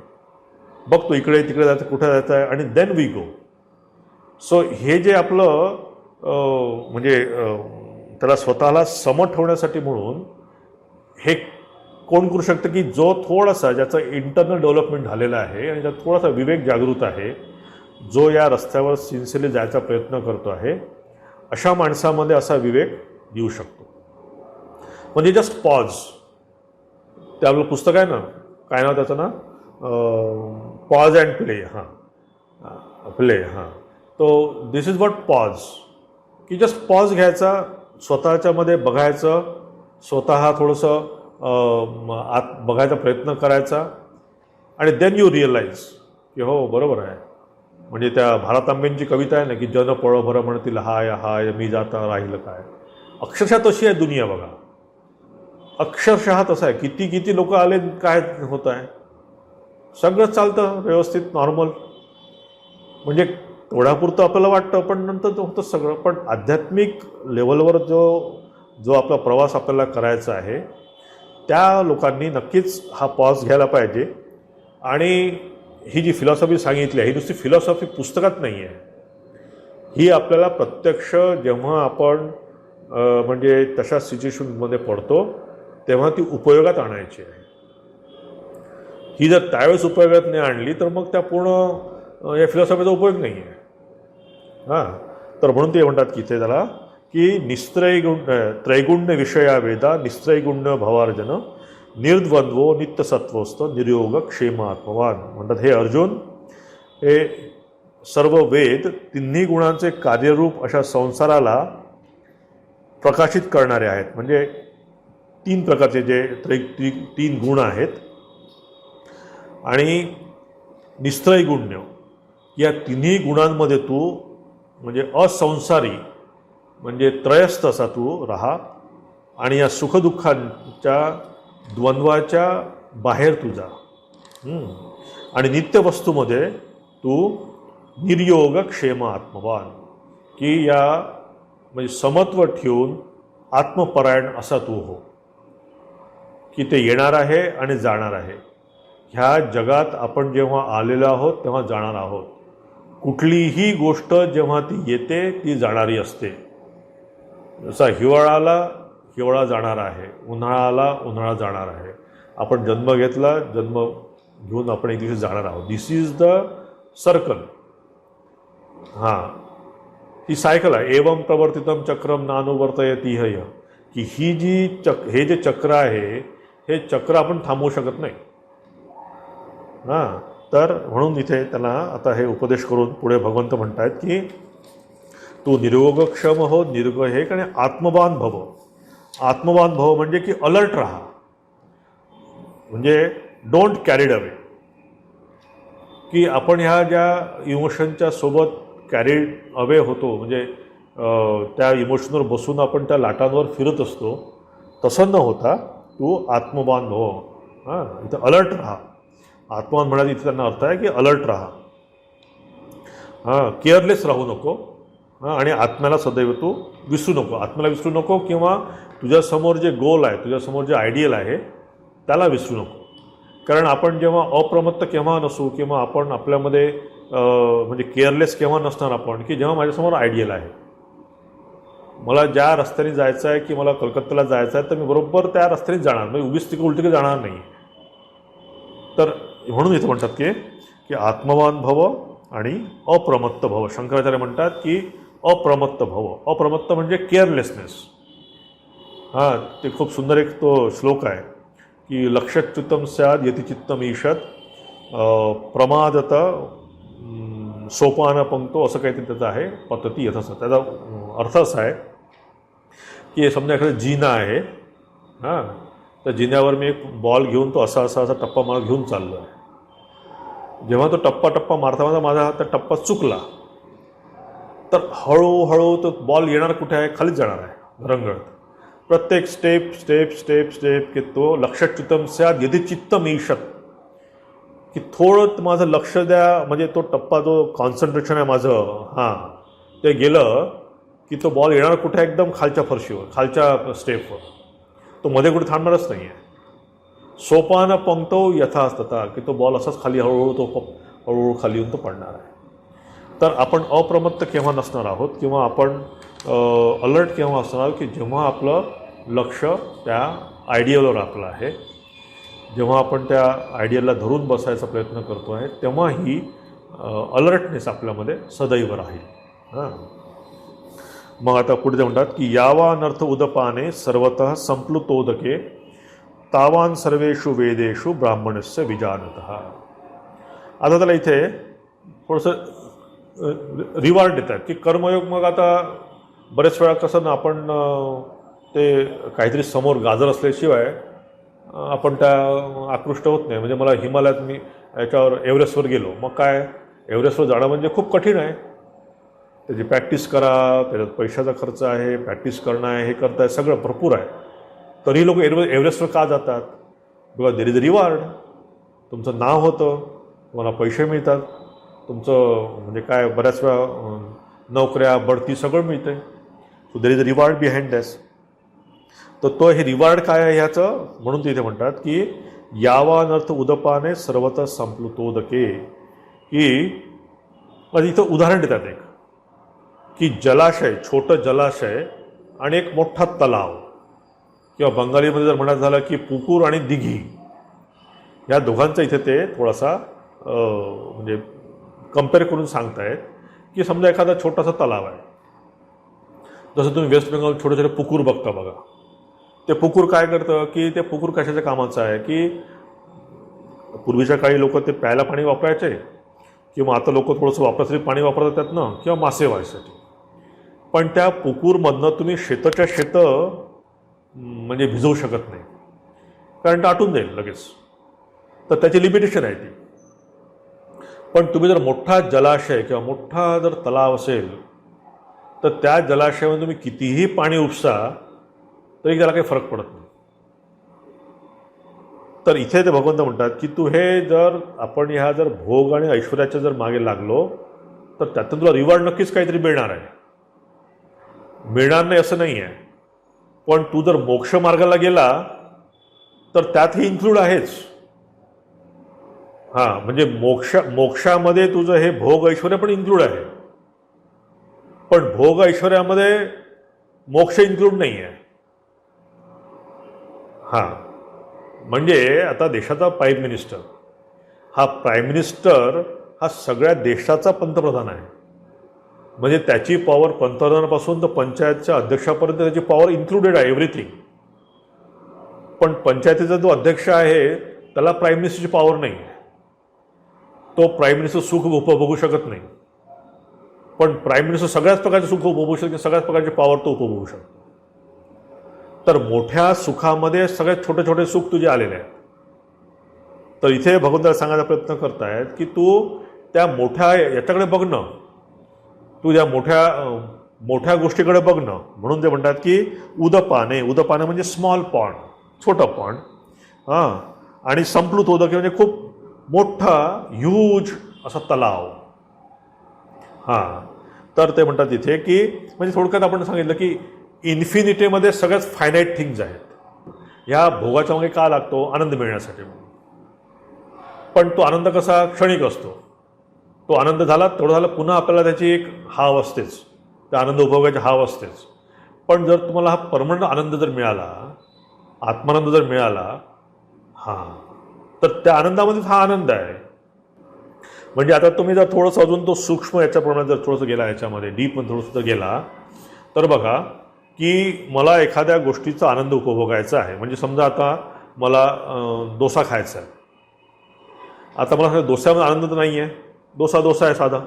बघतो इकडे तिकडे जायचं, कुठे जायचं आहे, आणि देन वी गो. सो हे जे आपलं म्हणजे त्याला स्वतःला सम ठेवण्यासाठी म्हणून हे कोण करू शकतं, की जो थोडासा ज्याचं इंटरनल डेव्हलपमेंट झालेलं आहे आणि ज्यात थोडासा विवेक जागृत आहे, जो या रस्त्यावर सिन्सिअरली जायचा प्रयत्न करतो आहे, अशा माणसामध्ये असा विवेक येऊ शकतो. म्हणजे जस्ट पॉज. ते आपलं पुस्तक आहे ना, काय नाव त्याचं ना, पॉज अँड प्ले. प्ले. तो दिस इज व्हॉट पॉज, की जस्ट पॉज घ्यायचा, स्वतःच्यामध्ये बघायचं, स्वतः थोडंसं आत बघायचा प्रयत्न करायचा, आणि देन यू रिअलाइज की हो बरोबर आहे. म्हणजे त्या भारतांबेंची कविता आहे ना की जन पळभर म्हणतील हाय हाय मी जाता राहिलं काय. अक्षरशः तशी आहे दुनिया बघा, अक्षरशः तसं आहे. किती किती लोक आले, काय होत आहे, सगळं चालतं व्यवस्थित नॉर्मल. म्हणजे तेवढ्यापुरतं आपल्याला वाटतं, पण नंतर ते होतं सगळं. पण आध्यात्मिक लेवलवर जो आपला प्रवास आपल्याला करायचा आहे, त्या लोकांनी नक्कीच हा पॉज घ्यायला पाहिजे. आणि ही जी फिलॉसॉफी सांगितली आहे ही नुसती फिलॉसॉफी पुस्तकात नाही आहे. ही आपल्याला प्रत्यक्ष जेव्हा आपण म्हणजे तशा सिच्युएशनमध्ये पडतो तेव्हा ती उपयोगात आणायची आहे. ही जर त्यावेळेस उपयोगात नाही आणली तर मग त्या पूर्ण या फिलॉसॉफीचा उपयोग नाही आहे. हां, तर म्हणून ते म्हणतात की ते त्याला की त्रैगुण्य विषया वेदा निस्त्रैगुण्य भवार्जन निर्द्वंद्वो नित्यसत्वस्थ निर्योग क्षेम आत्मवान. म्हणतात हे अर्जुन, हे सर्व वेद तिन्ही गुणांचे कार्यरूप अशा संसाराला प्रकाशित करणारे आहेत. म्हणजे तीन प्रकारचे जे तीन गुण आहेत आणि निस्त्रैगुण्य या तिन्ही गुणांमध्ये तू म्हणजे असंसारी म्हणजे त्रयस्थ असा तू राहा आणि या सुखदुःखांच्या द्वंद्वाच्या बाहेर तू जा. आणि नित्यवस्तूमध्ये तू निर्योग क्षेम आत्मवान की या म्हणजे समत्व ठेवून आत्मपरायण असा तू हो की ते येणार आहे आणि जाणार आहे. ह्या जगात आपण जेव्हा आलेलो आहोत तेव्हा जाणार आहोत. कुठलीही गोष्ट जेव्हा ती येते ती जाणारी असते. जसा हिवाळाला हिवाळा जाणार आहे, उन्हाळ्याला उन्हाळा जाणार आहे. आपण जन्म घेतला, जन्म घेऊन आपण एक दिवशी जाणार आहोत. दिस इज द सर्कल. हां, ही सायकल आहे. एवं प्रवर्तितम चक्रम नानुवर्तयति हय की ही जी हे जे चक्र आहे हे चक्र आपण थांबवू शकत नाही. हां, तर म्हणून इथे त्यांना आता हे उपदेश करून पुढे भगवंत म्हणतायत की तू निरोगक्षम हो, निरोग हे आणि आत्मवान भव. आत्मवान भव म्हणजे की अलर्ट राहा, म्हणजे डोंट कॅरीड अवे. की आपण ह्या ज्या इमोशनच्या सोबत कॅरीड अवे होतो म्हणजे त्या इमोशनवर बसून आपण त्या लाटांवर फिरत असतो, तसं न होता तू आत्मवान भव. हां, इथं अलर्ट राहा. आत्मवान म्हणायचं इथे त्यांना अर्थ आहे की अलर्ट राहा. हां, केअरलेस राहू नको. हां, आणि आत्म्याला सदैव तू विसरू नको. आत्म्याला विसरू नको किंवा तुझ्यासमोर जे गोल आहे, तुझ्यासमोर जे आयडियल आहे त्याला विसरू नको. कारण आपण जेव्हा अप्रमत्त केव्हा नसू किंवा आपण आपल्यामध्ये म्हणजे केअरलेस केव्हा नसणार आपण की जेव्हा माझ्यासमोर आयडियल आहे. मला ज्या रस्त्याने जायचं आहे की मला कलकत्त्याला जायचं आहे तर मी बरोबर त्या रस्त्याने जाणार, म्हणजे उगीच तिकडे उलटी जाणार नाही. तर म्हणून इथं म्हणतात की आत्मवान भव आणि अप्रमत्त भव. शंकराचार्य म्हणतात की अप्रमत्त भव. अप्रमत्त म्हणजे केअरलेसनेस. हां, ते खूप सुंदर एक तो श्लोक आहे की लक्षच्युतम स्याद यतिचित्तम ईषत प्रमादत सोपान पंक्तो असं काहीतरी त्याचं आहे. पद्धती यथाच. त्याचा अर्थ असा आहे की समजा एखादा जिना आहे. हां, त्या जिन्यावर मी एक बॉल घेऊन तो असा टप्पा मला घेऊन चाललो आहे. जेव्हा तो टप्पा मारता माझा त्या टप्पा चुकला तर हळूहळू तो बॉल येणार कुठे आहे, खालीच जाणार आहे रंगळत. प्रत्येक स्टेप की तो लक्षच्युतम स्याद यदि चित्तम ईषत की थोडं माझं लक्ष द्या, म्हणजे तो टप्पा जो कॉन्सन्ट्रेशन आहे माझं हां ते गेलं की तो बॉल येणार कुठे, एकदम खालच्या फरशीवर, खालच्या स्टेपवर. तो मध्ये कुठे थांबणारच नाही आहे. सोपान पंक्तो यथास्तता की तो बॉल असाच खाली हळूहळू खाली येऊन तो पडणार आहे. तर आपण अप्रमत्त केव्हा नसणार आहोत किंवा आपण अलर्ट केव्हा असणार आहोत की जेव्हा आपलं लक्ष त्या आयडियलवर आपलं आहे, जेव्हा आपण त्या आयडियलला धरून बसायचा प्रयत्न करतो आहे तेव्हा ही अलर्टनेस आपल्यामध्ये सदैव राहील. हां, मग आता पुढे ते म्हणतात की यावानर्थ उदपाने सर्वतः संप्लुतोदके तावान सर्वेषु वेदेषु ब्राह्मणस्य विजानतः. आता त्याला इथे थोडंसं रिवॉर्ड देतात की कर्मयोग. मग आता बरेच वेळा कसं ना आपण ते काहीतरी समोर गाजर असल्याशिवाय आपण त्या आकृष्ट होत नाही. म्हणजे मला हिमालयात मी याच्यावर एव्हरेस्टवर गेलो, मग काय एव्हरेस्टवर जाणं म्हणजे खूप कठीण आहे. त्याची प्रॅक्टिस करा, त्याच्यात पैशाचा खर्च आहे, प्रॅक्टिस करणं आहे, हे करताय, सगळं भरपूर आहे. तरी लोक एव्हरेस्टवर का जातात? Because there is a reward. तुमचं नाव होतं, तुम्हाला पैसे मिळतात, तुमचं म्हणजे काय बऱ्याच वेळा नोकऱ्या बढती सगळं मिळते. So there is a reward behind this. तर तो हे रिवॉर्ड काय आहे ह्याचं, म्हणून ते इथे म्हणतात की यावानर्थ उदपाने सर्वतः संप्लुतोदके, की म्हणजे इथं उदाहरण देतात एक, की जलाशय, छोटं जलाशय आणि एक मोठा तलाव, किंवा बंगालीमध्ये जर म्हणत झालं की पुकूर आणि दिघी, या दोघांचं इथे ते थोडासा म्हणजे कम्पेअर करून सांगतायत. की समजा एखादा छोटासा तलाव आहे, जसं तुम्ही वेस्ट बेंगॉल छोटे छोटे पुकूर बघता बघा. ते पुकूर काय करतं, की ते पुकूर कशाच्या कामाचं आहे, की पूर्वीच्या काळी लोक ते प्यायला पाणी वापरायचे, किंवा आता लोक थोडंसं वापरासाठी पाणी वापरतात त्यातनं, किंवा मासे व्हायसाठी. पण त्या पुकूरमधनं तुम्ही शेताच्या शेतं म्हणजे भिजवू शकत नाही, कारण ते आटून जाईल लगेच. तर त्याची लिमिटेशन आहे ती. पण तुम्ही जर मोठा जलाशय किंवा मोठा जर तलाव असेल, तर त्या जलाशयामध्ये तुम्ही कितीही पाणी उपसा तरी त्याला काही फरक पडत नाही. तर इथे ते भगवंत म्हणतात की तू हे जर आपण ह्या जर भोग आणि ऐश्वर्याच्या जर मागे लागलो, तर त्यातून तुला रिवॉर्ड नक्कीच काहीतरी मिळणार आहे. मिळणार नाही असं नाही आहे, पण तू जर मोक्ष मार्गाला गेला तर त्यातही इन्क्लूड आहेच. हां, म्हणजे मोक्षामध्ये तुझं हे भोग ऐश्वर्य पण इन्क्लूड आहे, पण भोग ऐश्वर्यामध्ये मोक्ष इन्क्लूड नाही आहे. हां, म्हणजे आता देशाचा प्राईम मिनिस्टर, हा सगळ्या देशाचा पंतप्रधान आहे. म्हणजे त्याची पॉवर पंतप्रधानापासून तर पंचायतच्या अध्यक्षापर्यंत त्याची पॉवर इन्क्लुडेड आहे, एव्हरीथिंग. पण पंचायतीचा जो अध्यक्ष आहे त्याला प्राईम मिनिस्टरची पॉवर नाही आहे. तो प्राईम मिनिस्टर सुख उपभोगू शकत नाही, पण प्राईम मिनिस्टर सगळ्याच प्रकारचे सुख उपभोगू शकते, सगळ्याच प्रकारची पॉवर तो उपभोगू शकतो. तर मोठ्या सुखामध्ये सगळ्यात छोटे छोटे सुख तुझे आलेले आहेत. तर इथे भगवंताला सांगायचा प्रयत्न करतायत की तू त्या मोठ्या याच्याकडे बघणं, तू त्या मोठ्या गोष्टीकडे बघणं. म्हणून ते म्हणतात की उदपाने म्हणजे स्मॉल पॉन्ड, छोटं पॉन्ड. हां, आणि संप्लुत उदक म्हणजे खूप मोठा ह्यूज असा तलाव. हां, तर ते म्हणतात इथे की म्हणजे थोडक्यात आपण सांगितलं की इन्फिनिटीमध्ये सगळ्याच फायनाईट थिंग्ज आहेत. ह्या भोगाच्या मागे का लागतो? आनंद मिळण्यासाठी. पण तो आनंद कसा क्षणिक असतो. तो आनंद झाला तेवढं झालं, पुन्हा आपल्याला त्याची एक हाव असतेच, त्या आनंद उपभोगाची हाव असतेच. पण जर तुम्हाला हा परमनंट आनंद जर मिळाला, आत्मानंद जर मिळाला, हां, तर त्या आनंदामध्येच हा आनंद आहे. म्हणजे आता तुम्ही जर थोडंसं अजून तो सूक्ष्म याच्याप्रमाणे जर थोडंसं गेला, याच्यामध्ये डीपमध्ये थोडंसं जर गेला, तर बघा की मला एखाद्या गोष्टीचा आनंद उपभोगायचा आहे. म्हणजे समजा आता मला डोसा खायचा आहे. आता मला डोस्यामध्ये आनंद तर नाही आहे, डोसा आहे साधा.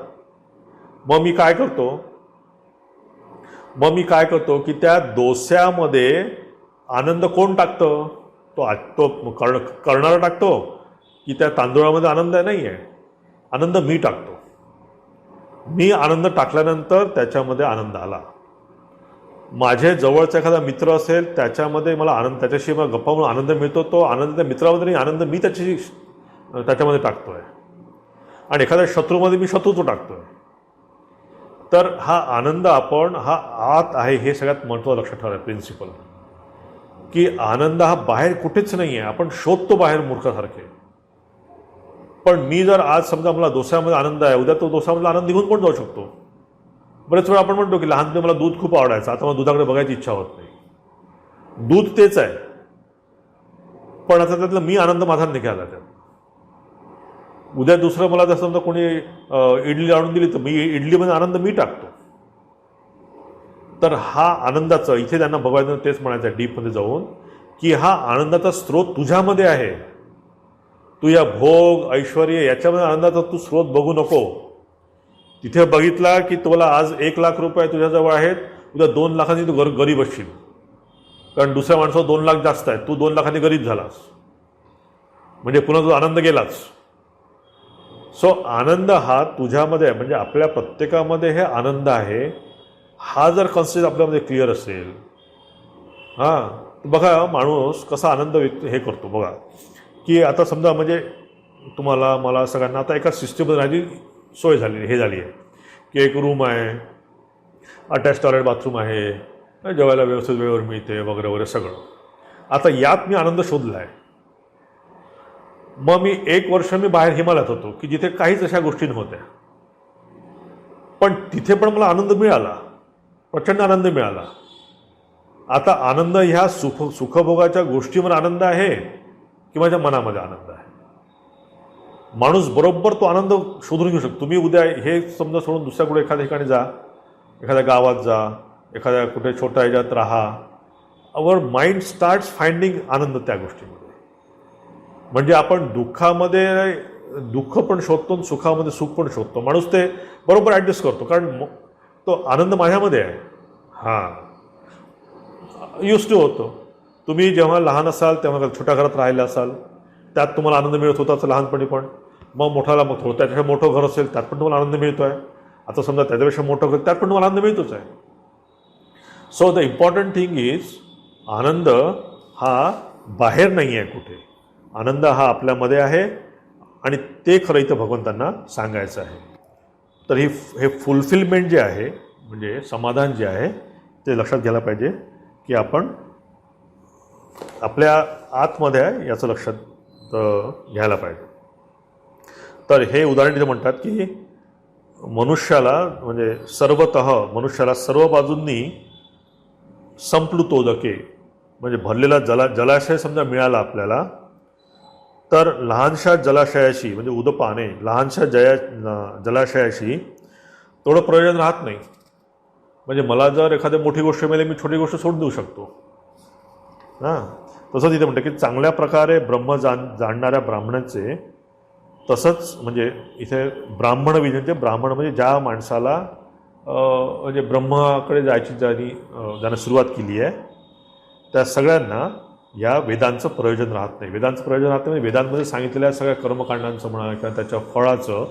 मग मी काय करतो की त्या डोस्यामध्ये आनंद कोण टाकतं? तो करणारा टाकतो, की त्या तांदूळामध्ये आनंद नाही आहे? आनंद मी टाकतो. मी आनंद टाकल्यानंतर त्याच्यामध्ये आनंद आला. माझे जवळचा एखादा मित्र असेल, त्याच्यामध्ये मला आनंद, त्याच्याशी मला गप्पा म्हणून आनंद मिळतो. तो आनंद त्या मित्रामध्ये नाही, आनंद मी त्याच्यामध्ये टाकतोय. आणि एखाद्या शत्रूमध्ये मी शत्रुत्व टाकतोय. तर हा आनंद हा आत आहे, हे सगळ्यात महत्त्वाचं लक्षात ठेवायचं प्रिन्सिपल. की आनंद हा बाहेर कुठेच नाही आहे, आपण शोधतो बाहेर मूर्खासारखे. पण मी जर आज समजा मला डोस्यामध्ये आनंद आहे, उद्या तो डोस्यामधला आनंद निघून पण जाऊ शकतो. बरेच वेळा आपण म्हणतो की लहानपणी मला दूध खूप आवडायचं, आता मला दुधाकडे बघायची इच्छा होत नाही. दूध तेच आहे, पण आता त्यातला मी आनंद माझा निघाला. त्यात उद्या दुसरं मला जर समजा कोणी इडली आणून दिली, तर मी इडलीमध्ये आनंद मी टाकतो. तर हा आनंदाचं इथे त्यांना बघायचं तेच म्हणायचं डीपमध्ये जाऊन, की हा आनंदाचा स्रोत तुझ्यामध्ये आहे. तू या भोग ऐश्वर याच्यामध्ये आनंदाचा तू स्रोत बघू नको. तिथे बघितला की तुला आज 1 लाख रुपये तुझ्याजवळ आहेत, उद्या 2 लाखांनी तू गरीब असशील. कारण दुसऱ्या माणसावर 2 लाख जास्त आहे, तू 2 लाखांनी गरीब झालास, म्हणजे पुन्हा तुझा आनंद गेलाच. सो आनंद हा तुझ्यामध्ये आहे, म्हणजे आपल्या प्रत्येकामध्ये हे आनंद आहे. हा जर कन्सेप्ट आपल्यामध्ये क्लिअर असेल, हां, बघा माणूस कसा आनंद हे करतो. बघा की आता समजा म्हणजे तुम्हाला मला सगळ्यांना आता एका सिस्टीममध्ये राहायची सोय झाली आहे की एक रूम आहे, अटॅच टॉयलेट बाथरूम आहे, जेवायला व्यवस्थित वेळेवर मिळते वगैरे वगैरे सगळं. आता यात मी आनंद शोधला आहे. मग मी 1 वर्ष मी बाहेर हिमालयात होतो की जिथे काहीच अशा गोष्टी नव्हत्या, पण तिथे पण मला आनंद मिळाला, प्रचंड आनंद मिळाला. आता आनंद ह्या सुखभोगाच्या गोष्टीवर आनंद आहे की माझ्या मनामध्ये आनंद आहे? माणूस बरोबर तो आनंद शोधून घेऊ शकतो. तुम्ही उद्या हे समजा सोडून दुसऱ्या कुठे एखाद्या ठिकाणी जा, एखाद्या गावात जा, एखाद्या कुठे छोट्या ह्याच्यात राहा, अवर माइंड स्टार्ट्स फाइंडिंग आनंद त्या गोष्टीमध्ये. म्हणजे आपण दुःखामध्ये दुःख पण शोधतो आणि सुखामध्ये सुख पण शोधतो. माणूस ते बरोबर ॲडजस्ट करतो, कारण तो आनंद माझ्यामध्ये आहे. हां, युज टू होतो. तुम्ही जेव्हा लहान असाल तेव्हा छोट्या घरात राहिले असाल, त्यात तुम्हाला आनंद मिळत होताच लहानपणी, पण मग मोठाला मग थोडं त्याच्यापेक्षा मोठं घर असेल त्यात पण तुम्हाला आनंद मिळतो आहे. आता समजा त्याच्यापेक्षा मोठं घर, त्यात पण तुम्हाला आनंद मिळतोच आहे. So the important thing is, आनंद हा बाहेर नाही आहे कुठे, आनंद हा आपल्यामध्ये आहे आणि ते खरं इथं भगवंतांना सांगायचं आहे. तर हे फुलफिलमेंट जे आहे, म्हणजे समाधान जे आहे, ते लक्षात घ्यायला पाहिजे की आपण आपल्या आतमध्ये आहे याचं लक्षात घ्यायला पाहिजे. तर हे उदाहरण तिथे म्हणतात की मनुष्याला, म्हणजे सर्वतः मनुष्याला सर्व बाजूंनी संप्लुतोदके, म्हणजे भरलेला जलाशय समजा मिळाला आपल्याला, तर लहानशा जलाशयाशी, म्हणजे उदपाने लहानशा जलाशयाशी थोडं प्रयोजन राहत नाही. म्हणजे मला जर एखाद्या मोठी गोष्ट मिळाली, मी छोटी गोष्ट सोडून देऊ शकतो. हां, तसंच इथे म्हणतं की चांगल्या प्रकारे ब्रह्म जाणणाऱ्या ब्राह्मणाचे, तसंच म्हणजे इथे ब्राह्मण विजनचे, ब्राह्मण म्हणजे ज्या माणसाला म्हणजे ब्रह्माकडे ज्याने सुरुवात केली आहे, त्या सगळ्यांना या वेदांचं प्रयोजन राहत नाही. वेदांचं प्रयोजन राहत नाही म्हणजे वेदांमध्ये सांगितलेल्या सगळ्या कर्मकांडांचं म्हणा किंवा त्याच्या फळाचं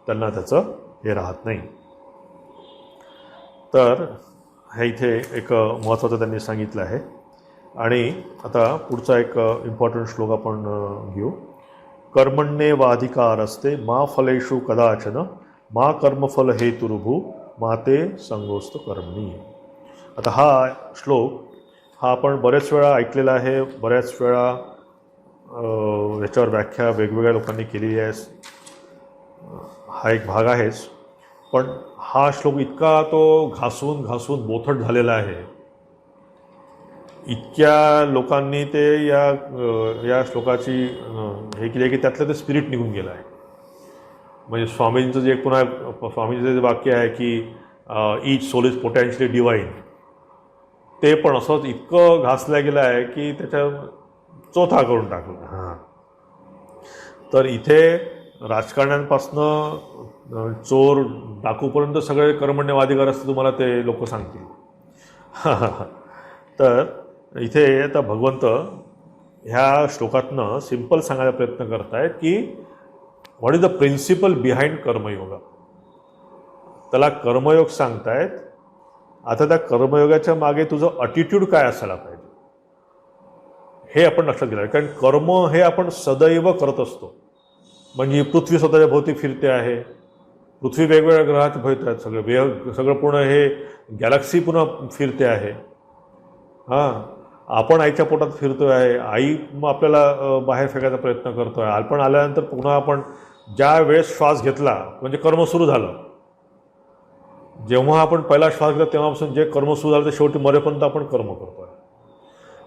त्यांना त्याचं हे राहत नाही. तर हे इथे एक महत्त्वाचं त्यांनी सांगितलं आहे. आणि आता पुढचा एक इम्पॉर्टंट श्लोक आपण घेऊ. कर्मण्येवाधिकार असते मा फलेषु कदाचन मा कर्मफल हेतुरुभू मा ते संगोस्त कर्मणी. आता हा श्लोक हा आपण बरेच वेळा ऐकलेला आहे, बऱ्याच वेळा याच्यावर व्याख्या वेगवेगळ्या लोकांनी केलेली आहे, हा एक भाग आहेच. पण हा श्लोक इतका तो घासून घासून बोथट झालेला आहे, इतक्या लोकांनी ते या श्लोकाची हे केली आहे की त्यातलं ते स्पिरिट निघून गेलं आहे. म्हणजे स्वामींचं जे पुन्हा स्वामींचं जे वाक्य आहे की each soul is potentially divine, ते पण असंच इतकं घासलं गेलं आहे की त्याच्या चोथा करून टाकलं. हां, तर इथे राजकारण्यांपासनं चोर डाकूपर्यंत सगळे कर्मण्यवाधिकार असते, तुम्हाला ते लोक सांगतील. तर इथे आता भगवंत ह्या श्लोकातनं सिंपल सांगायला प्रयत्न करत आहेत की what is the principle behind Karmayoga. त्याला कर्मयोग सांगतायत. आता त्या कर्मयोगाच्या मागे तुझं ॲटिट्यूड काय असायला पाहिजे हे आपण लक्षात घेतलं. कारण कर्म हे आपण सदैव करत असतो. म्हणजे पृथ्वी स्वतःच्या भोवती फिरते आहे, पृथ्वी वेगवेगळ्या ग्रहात फिरत आहेत, सगळं पूर्ण हे गॅलेक्सी पुन्हा फिरते आहे. हां, आपण आईच्या पोटात फिरतोय आहे, आई मग आपल्याला बाहेर फेकायचा प्रयत्न करतो आहे. आपण आल्यानंतर पुन्हा आपण ज्या वेळेस श्वास घेतला म्हणजे कर्म सुरू झालं. जेव्हा आपण पहिला श्वास घेतला तेव्हापासून जे कर्म सुरू झालं ते शेवटी मरेपर्यंत आपण कर्म करतो आहे.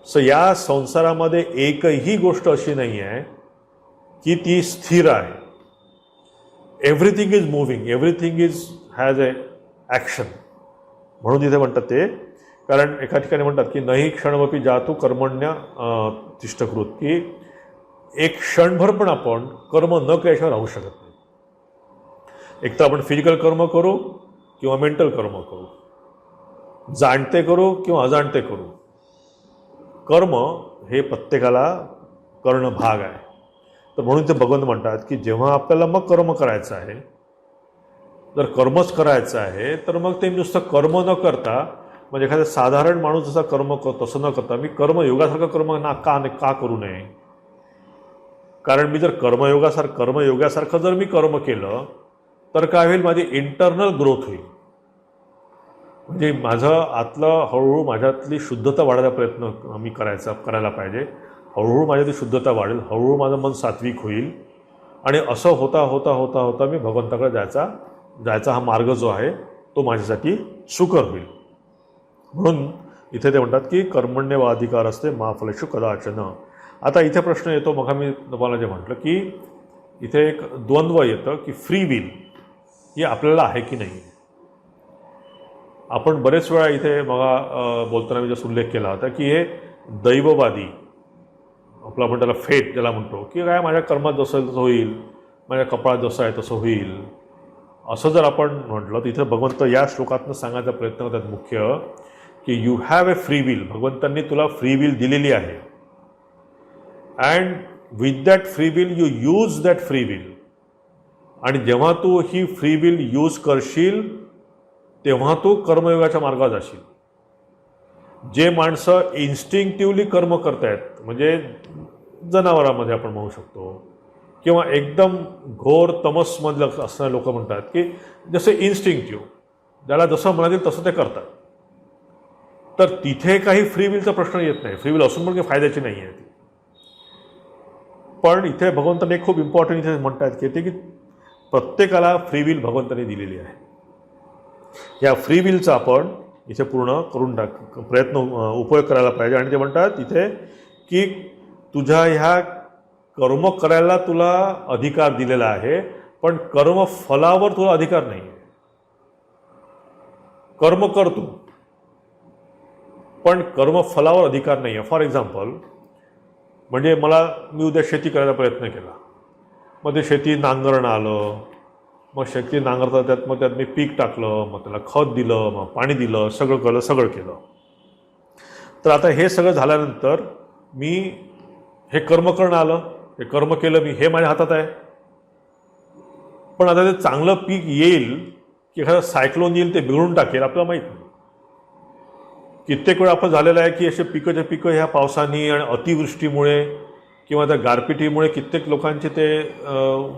सो या संसारामध्ये एकही गोष्ट अशी नाही आहे की ती स्थिर आहे. Everything is moving, everything is has a action. म्हणून तिथे म्हणतात ते, कारण एका ठिकाणी म्हणतात की नाही क्षणमपी जातू कर्मण्य तिष्ठकृत, की एक क्षणभर पण आपण कर्म न केल्याशिवाय राहू शकत नाही. एक तर आपण फिजिकल कर्म करू किंवा मेंटल कर्म करू, जाणते करू किंवा अजाणते करू, कर्म हे प्रत्येकाला करणं भाग आहे. तर म्हणून ते भगवंत म्हणतात की जेव्हा आपल्याला मग कर्म करायचं आहे, जर कर्मच करायचं आहे तर मग ते नुसतं कर्म न करता, म्हणजे एखादा साधारण माणूस जसा कर्म करतो तसं न करता मी कर्मयोगासारखं कर्म का करू नये. कारण मी जर कर्मयोगासारखं जर मी कर्म केलं तर काय होईल, माझी इंटरनल ग्रोथ होईल. म्हणजे माझं आतलं हळूहळू माझ्यातली शुद्धता वाढायला प्रयत्न मी करायला पाहिजे. हळूहळू माझी ती शुद्धता वाढेल, हळूहळू माझं मन सात्विक होईल आणि असं होता होता होता होता मी भगवंताकडे जायचा हा मार्ग जो आहे तो माझ्यासाठी सुकर होईल. म्हणून इथे ते म्हणतात की कर्मण्यवाधिकार असते मा फलेषु कदाचन. आता इथे प्रश्न येतो, मग मी तुम्हाला जे म्हटलं की इथे एक द्वंद्व येतं की फ्री विल ही आपल्याला आहे की नाही. आपण बरेच वेळा इथे मग बोलताना मी जसं उल्लेख केला होता की हे दैववादी आपलं आपण त्याला फेट ज्याला म्हणतो की काय माझ्या कर्मात जसं तसं होईल, माझ्या कपाळात जसं आहे तसं होईल, असं जर आपण म्हटलं तर इथं भगवंत या श्लोकातनं सांगायचा प्रयत्न करतात मुख्य की you have a free will. भगवंतांनी तुला फ्री विल दिलेली आहे and with that free will you use that free will. आणि जेव्हा तू ही फ्री विल यूज करशील तेव्हा तू कर्मयोगाच्या मार्गावर जाशील. जे माणसं इन्स्टिंक्टिव्हली कर्म करतायत म्हणजे जनावरांमध्ये आपण म्हणू शकतो किंवा एकदम घोर तमसमधलं असणारे लोक म्हणतात की जसे इन्स्टिंक्टिव्ह ज्याला जसं म्हणाल तसं ते करतात, तर तिथे काही फ्री विलचा प्रश्न येत नाही. फ्री विल असून पण काही फायद्याची नाही आहे ती. पण इथे भगवंताने खूप इम्पॉर्टंट इथे म्हणतात की ते की प्रत्येकाला फ्री विल भगवंताने दिलेली आहे. या फ्री विलचा आपण इथे पूर्ण करून प्रयत्न उपयोग करायला पाहिजे. आणि ते म्हणतात इथे की तुझ्या ह्या कर्म करायला तुला अधिकार दिलेला आहे पण कर्मफलावर तुला अधिकार नाही आहे. कर्म कर तू पण कर्मफलावर अधिकार नाही आहे. फॉर एक्झाम्पल म्हणजे मी उद्या शेती करायचा प्रयत्न केला, मग ते शेती नांगरणं आलं, मग शेती नांगरता मग त्यात मी पीक टाकलं, मग त्याला खत दिलं, मग पाणी दिलं, सगळं केलं. तर आता हे सगळं झाल्यानंतर मी हे कर्म करणं आलं, हे कर्म केलं मी, हे माझ्या हातात आहे. पण आता ते चांगलं पीक येईल की एखादं सायक्लोन येईल ते बिघडून टाकेल आपल्याला माहीत नाही. कित्येक वेळा आपण झालेलं आहे की असे पिकं ह्या पावसाने आणि अतिवृष्टीमुळे किंवा त्या गारपिटीमुळे कित्येक लोकांचे ते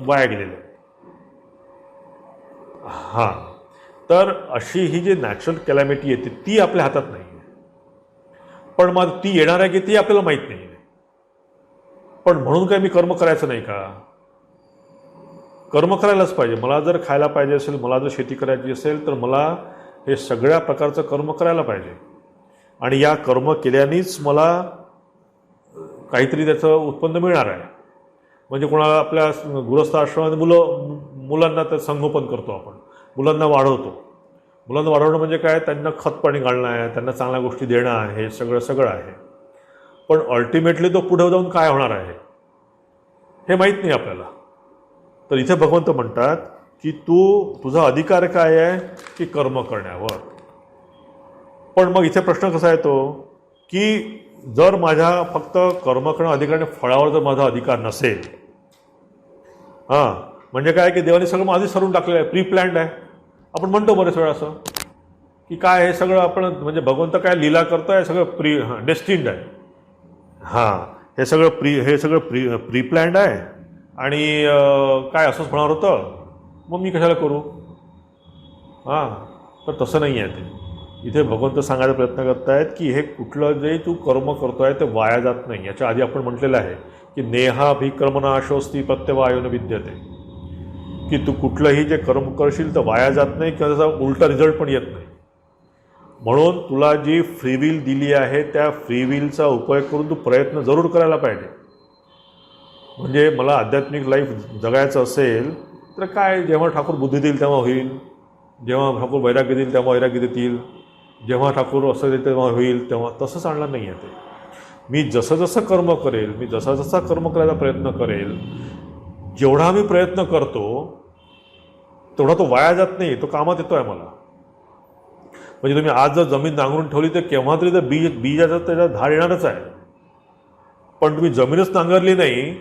वाया गेलेले आहेत. हां, तर अशी ही जी नॅचरल कॅलॅमिटी येते ती आपल्या हातात नाही आहे, पण मग ती येणार आहे की ती आपल्याला माहीत नाही आहे. पण म्हणून काय मी कर्म करायचं नाही का? कर्म करायलाच पाहिजे. मला जर खायला पाहिजे असेल, मला जर शेती करायची असेल तर मला हे सगळ्या प्रकारचं कर्म करायला पाहिजे. आणि या कर्म केल्यानेच मला काहीतरी त्याचं उत्पन्न मिळणार आहे. म्हणजे कोणाला आपल्या गृहस्थ आश्रमामध्ये मुलांना तर संगोपन करतो आपण, मुलांना वाढवतो. मुलांना वाढवणं म्हणजे काय, त्यांना खत पाणी घालणं आहे, त्यांना चांगल्या गोष्टी देणं आहे, हे सगळं आहे. पण अल्टिमेटली तो पुढे जाऊन काय होणार आहे हे माहीत नाही आपल्याला. तर इथे भगवंत म्हणतात की तुझा अधिकार काय आहे की कर्म करण्यावर. पण मग इथे प्रश्न कसा येतो की जर माझ्या फक्त कर्म करणं अधिकार आणि फळावर जर माझा अधिकार नसेल, म्हणजे काय की देवाने सगळं आधीच ठरवून टाकलेलं आहे, प्री प्लॅन्ड आहे. आपण म्हणतो बरेच वेळा असं की काय हे सगळं आपण म्हणजे भगवंत काय लीला करतोय, सगळं डेस्टिन्ड आहे. हे सगळं प्री प्लॅन्ड आहे आणि काय असंच होणार होतं, मग मी कशाला करू. तर तसं नाही आहे ते. इथे भगवंत सांगायचा प्रयत्न करत आहेत की हे कुठलं जे तू कर्म करतो आहे ते वाया जात नाही. याच्या आधी आपण म्हटलेलं आहे की नेहाभिक्रमनाशोस्ती प्रत्यवायोन विद्यते, की तू कुठलंही जे कर्म करशील तर वाया जात नाही किंवा त्याचा उलटा रिझल्ट पण येत नाही. म्हणून तुला जी फ्री विल दिली आहे त्या फ्री विलचा उपयोग करून तू प्रयत्न जरूर करायला पाहिजे. म्हणजे मला आध्यात्मिक लाईफ जगायचं असेल तर काय, जेव्हा ठाकूर बुद्धी देईल तेव्हा होईल, जेव्हा ठाकूर वैराग्य देईल तेव्हा वैराग्य देतील, जेव्हा ठाकूर असं देईल तेव्हा होईल, तेव्हा तसं चालणार नाही आहे ते. मी जसं कर्म करेल, मी जसा कर्म करायचा प्रयत्न करेल, जेवढा मी प्रयत्न करतो तेवढा तो वाया जात नाही, तो कामात येतो आहे मला. म्हणजे तुम्ही आज जर जमीन नांगरून ठेवली तर केव्हा तरी तर बीजाचं त्याचा झाड येणारच आहे. पण तुम्ही जमीनच नांगरली नाही,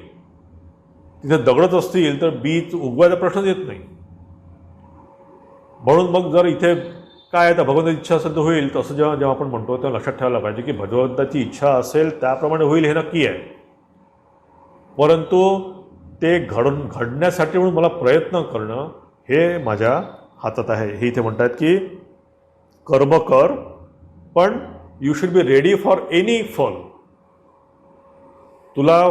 तिथे दगडच असतील तर बीज उगवायचा प्रश्नच येत नाही. म्हणून मग जर इथे काय आहे तर भगवंताची इच्छा असेल तर होईल, तसं जेव्हा आपण म्हणतो तेव्हा लक्षात ठेवायला पाहिजे की भगवंताची इच्छा असेल त्याप्रमाणे होईल हे नक्की आहे. परंतु ते घडण्यासाठी म्हणून मला प्रयत्न करणं हे माझ्या हातात आहे. हे इथे म्हणतात की कर्म कर पण you should be ready for any fall. तुला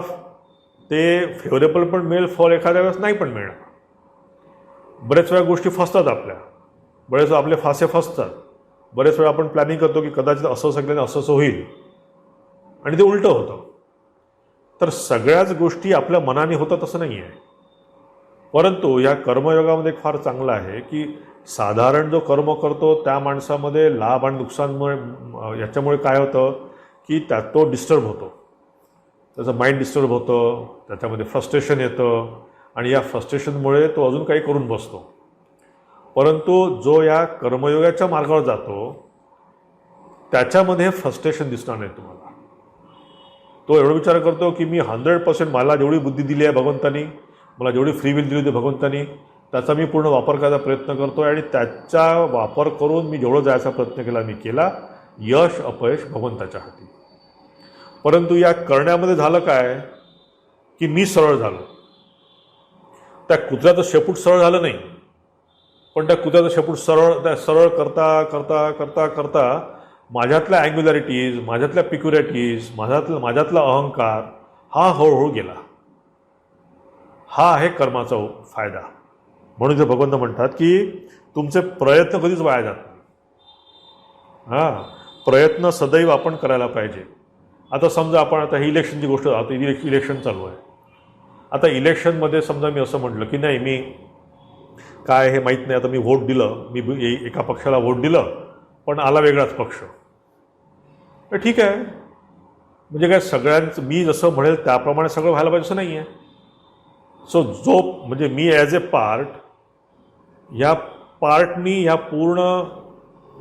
ते फेवरेबल पण मिळेल, फळ एखाद्या वेळेस नाही पण मिळणार. बरेच वेळा गोष्टी फसतात आपल्या, बरेच वेळा आपले फासे फसतात. बरेच वेळा आपण प्लॅनिंग करतो की कदाचित असं सगळ्यांनी असंच होईल आणि ते उलटं होतं. तर सगळ्याच गोष्टी आपल्या मनाने होतात असं नाही आहे. परंतु या कर्मयोगामध्ये एक फार चांगलं आहे की साधारण जो कर्म करतो त्या माणसामध्ये लाभ आणि नुकसानमुळे याच्यामुळे काय होतं की त्यात तो डिस्टर्ब होतो, त्याचं माइंड डिस्टर्ब होतं, त्याच्यामध्ये फ्रस्ट्रेशन येतं आणि या फ्रस्ट्रेशनमुळे तो अजून काही करून बसतो. परंतु जो या कर्मयोगाच्या मार्गावर जातो त्याच्यामध्ये फ्रस्ट्रेशन दिसणार नाही तुम्हाला. तो एवढा विचार करतो की मी 100% मला जेवढी बुद्धी दिली आहे भगवंतानी, मला जेवढी फ्री विल दिली होती भगवंतानी, त्याचा मी पूर्ण वापर करायचा प्रयत्न करतो आणि त्याचा वापर करून मी जेवढं जायचा प्रयत्न केला मी केला. यश अपयश भगवंताच्या हाती. परंतु या करण्यामध्ये झालं काय की मी सरळ झालो. त्या कुत्र्याचं शेपूट सरळ झालं नाही, पण त्या कुत्र्याचं शेपूट सरळ करता करता करता करता माझ्यातल्या अँग्युलॅरिटीज, माझ्यातल्या पिक्युरिटीज, माझ्यातला अहंकार हा हळूहळू गेला. हा आहे कर्माचा फायदा. म्हणून जे भगवंत म्हणतात की तुमचे प्रयत्न कधीच वाया जात नाही. प्रयत्न सदैव आपण करायला पाहिजे. आता समजा आपण आता ही इलेक्शनची गोष्ट, आता इलेक्शन चालू आहे. आता इलेक्शनमध्ये समजा मी असं म्हटलं की नाही मी काय हे माहीत नाही, आता मी व्होट दिलं, मी एका पक्षाला व्होट दिलं पण आला वेगळाच पक्ष, तर ठीक आहे. म्हणजे काय सगळ्यांचं मी जसं म्हणेल त्याप्रमाणे सगळं व्हायला पाहिजे असं नाही आहे. सो जो म्हणजे मी ॲज ए पार्ट, या पार्टनी ह्या पूर्ण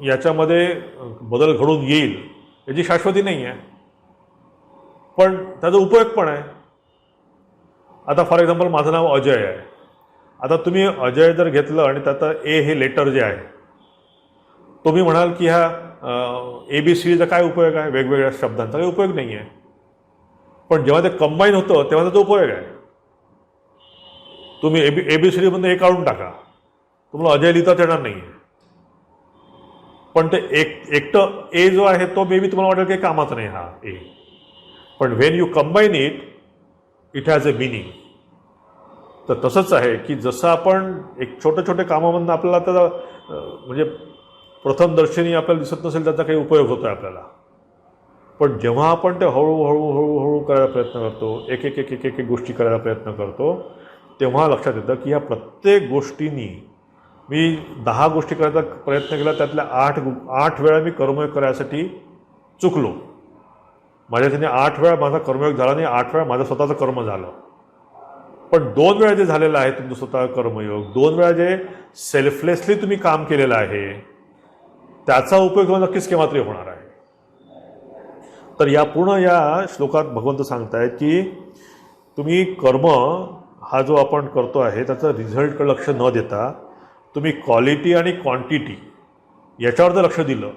याच्यामध्ये बदल घडून येईल याची शाश्वती नाही आहे, पण त्याचा उपयोग पण आहे. आता फॉर एक्झाम्पल माझं नाव अजय आहे. आता तुम्ही अजय जर घेतलं आणि त्याचं ए हे लेटर जे आहे, तुम्ही म्हणाल की ह्या ABCचा काय उपयोग आहे, वेगवेगळ्या शब्दांचा काही उपयोग नाही आहे. पण जेव्हा ते कंबाईन होतं तेव्हा त्याचा उपयोग आहे. तुम्ही ABCD ए काढून टाका, तुम्हाला अजय लिहिताच येणार नाही आहे. पण ते एकटं ए जो आहे तो मे बी तुम्हाला वाटेल काही कामाचा नाही हा ए, पण when you combine it, it has a meaning. तर तसंच आहे की जसं आपण एक छोटे कामामधून आपल्याला त्याचा म्हणजे प्रथम दर्शनी आपल्याला दिसत नसेल त्याचा काही उपयोग होतो आहे आपल्याला, पण जेव्हा आपण ते हळूहळू करायला प्रयत्न करतो, एक गोष्टी करायला प्रयत्न करतो, तेव्हा लक्षात येतं की ह्या प्रत्येक गोष्टींनी मी 10 गोष्टी करायचा प्रयत्न केला, त्यातल्या 8 वेळा मी कर्मयोग करायसाठी चुकलो. माझ्याच्याने 8 वेळा माझा कर्मयोग झाला नाही, 8 वेळा माझं स्वतःचं कर्म झालं. पण 2 वेळा जे झालेलं आहे तुमचं स्वतः कर्मयोग, 2 वेळा जे सेल्फलेसली तुम्ही काम केलेलं आहे त्याचा उपयोग तुम्हाला नक्कीच केव्हा तरी होणार आहे. तर या पूर्ण या श्लोकात भगवंत सांगतायत की तुम्ही कर्म हा जो आपण करतो आहे त्याचा रिझल्टकडे लक्ष न देता तुम्ही क्वालिटी आणि क्वांटिटी याच्यावर जर लक्ष दिलं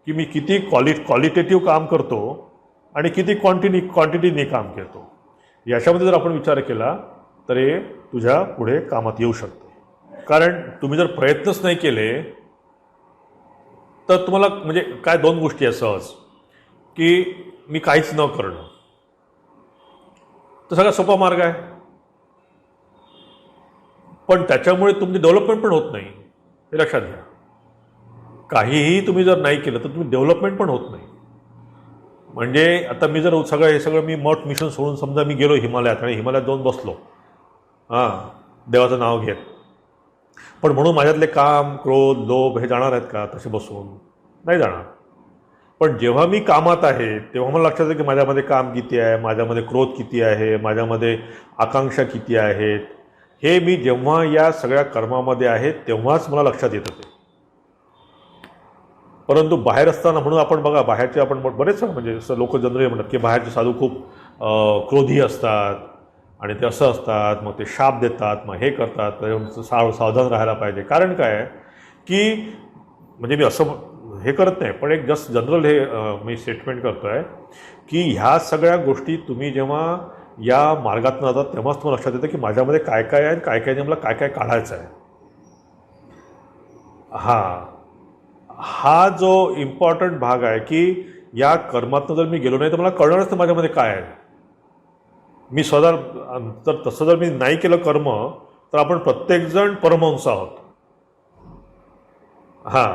की मी किती क्वालिटेटिव्ह काम करतो आणि किती क्वांटिटीने काम करतो, याच्यामध्ये जर आपण विचार केला तर हे तुझ्या पुढे कामात येऊ शकते. कारण तुम्ही जर प्रयत्नच नाही केले तर तुम्हाला म्हणजे काय 2 गोष्टी आहे सहज की मी काहीच न करणं, तर सगळ्यात सोपा मार्ग आहे. पण त्याच्यामुळे तुमची डेव्हलपमेंट पण होत नाही, हे लक्षात घ्या. काहीही तुम्ही जर नाही केलं तर तुम्ही डेव्हलपमेंट पण होत नाही. म्हणजे आता मी जर हे सगळं मी मठ मिशन सोडून समजा मी गेलो हिमालयात आणि हिमालयात जाऊन बसलो देवाचं नाव घेत, पण म्हणून माझ्यातले काम क्रोध लोभ हे जाणार आहेत का? तसे बसून नाही जाणार. पण जेव्हा मी कामात आहे तेव्हा मला लक्षात येतं की माझ्यामध्ये काम किती आहे, माझ्यामध्ये क्रोध किती आहे, माझ्यामध्ये आकांक्षा किती आहेत. हे मी जेव्हा या सगळ्या कर्मामध्ये आहे तेव्हाच मला लक्षात येतं ते. परंतु बाहेर असताना म्हणून आपण बघा बाहेरचे आपण बरेच म्हणजे लोक जनरली म्हणतात की बाहेरचे साधू खूप क्रोधी असतात आणि ते असं असतात, मग ते शाप देतात, मग हे करतात, सावधान राहायला पाहिजे. कारण काय आहे की म्हणजे मी असं हे करत नाही, पण एक जस्ट जनरल हे मी स्टेटमेंट करतो आहे की ह्या सगळ्या गोष्टी तुम्ही जेव्हा या मार्गातून जातात तेव्हाच तुम्हाला लक्षात येतं की माझ्यामध्ये काय काय आहे, काय काय मला काय काय काढायचं आहे. हा जो इम्पॉर्टंट भाग आहे की या कर्मातनं जर मी गेलो नाही तर मला कळणारच तर माझ्यामध्ये काय आहे. मी स्वतः तर तसं जर मी नाही केलं कर्म तर आपण प्रत्येकजण परमहंस आहोत. हां,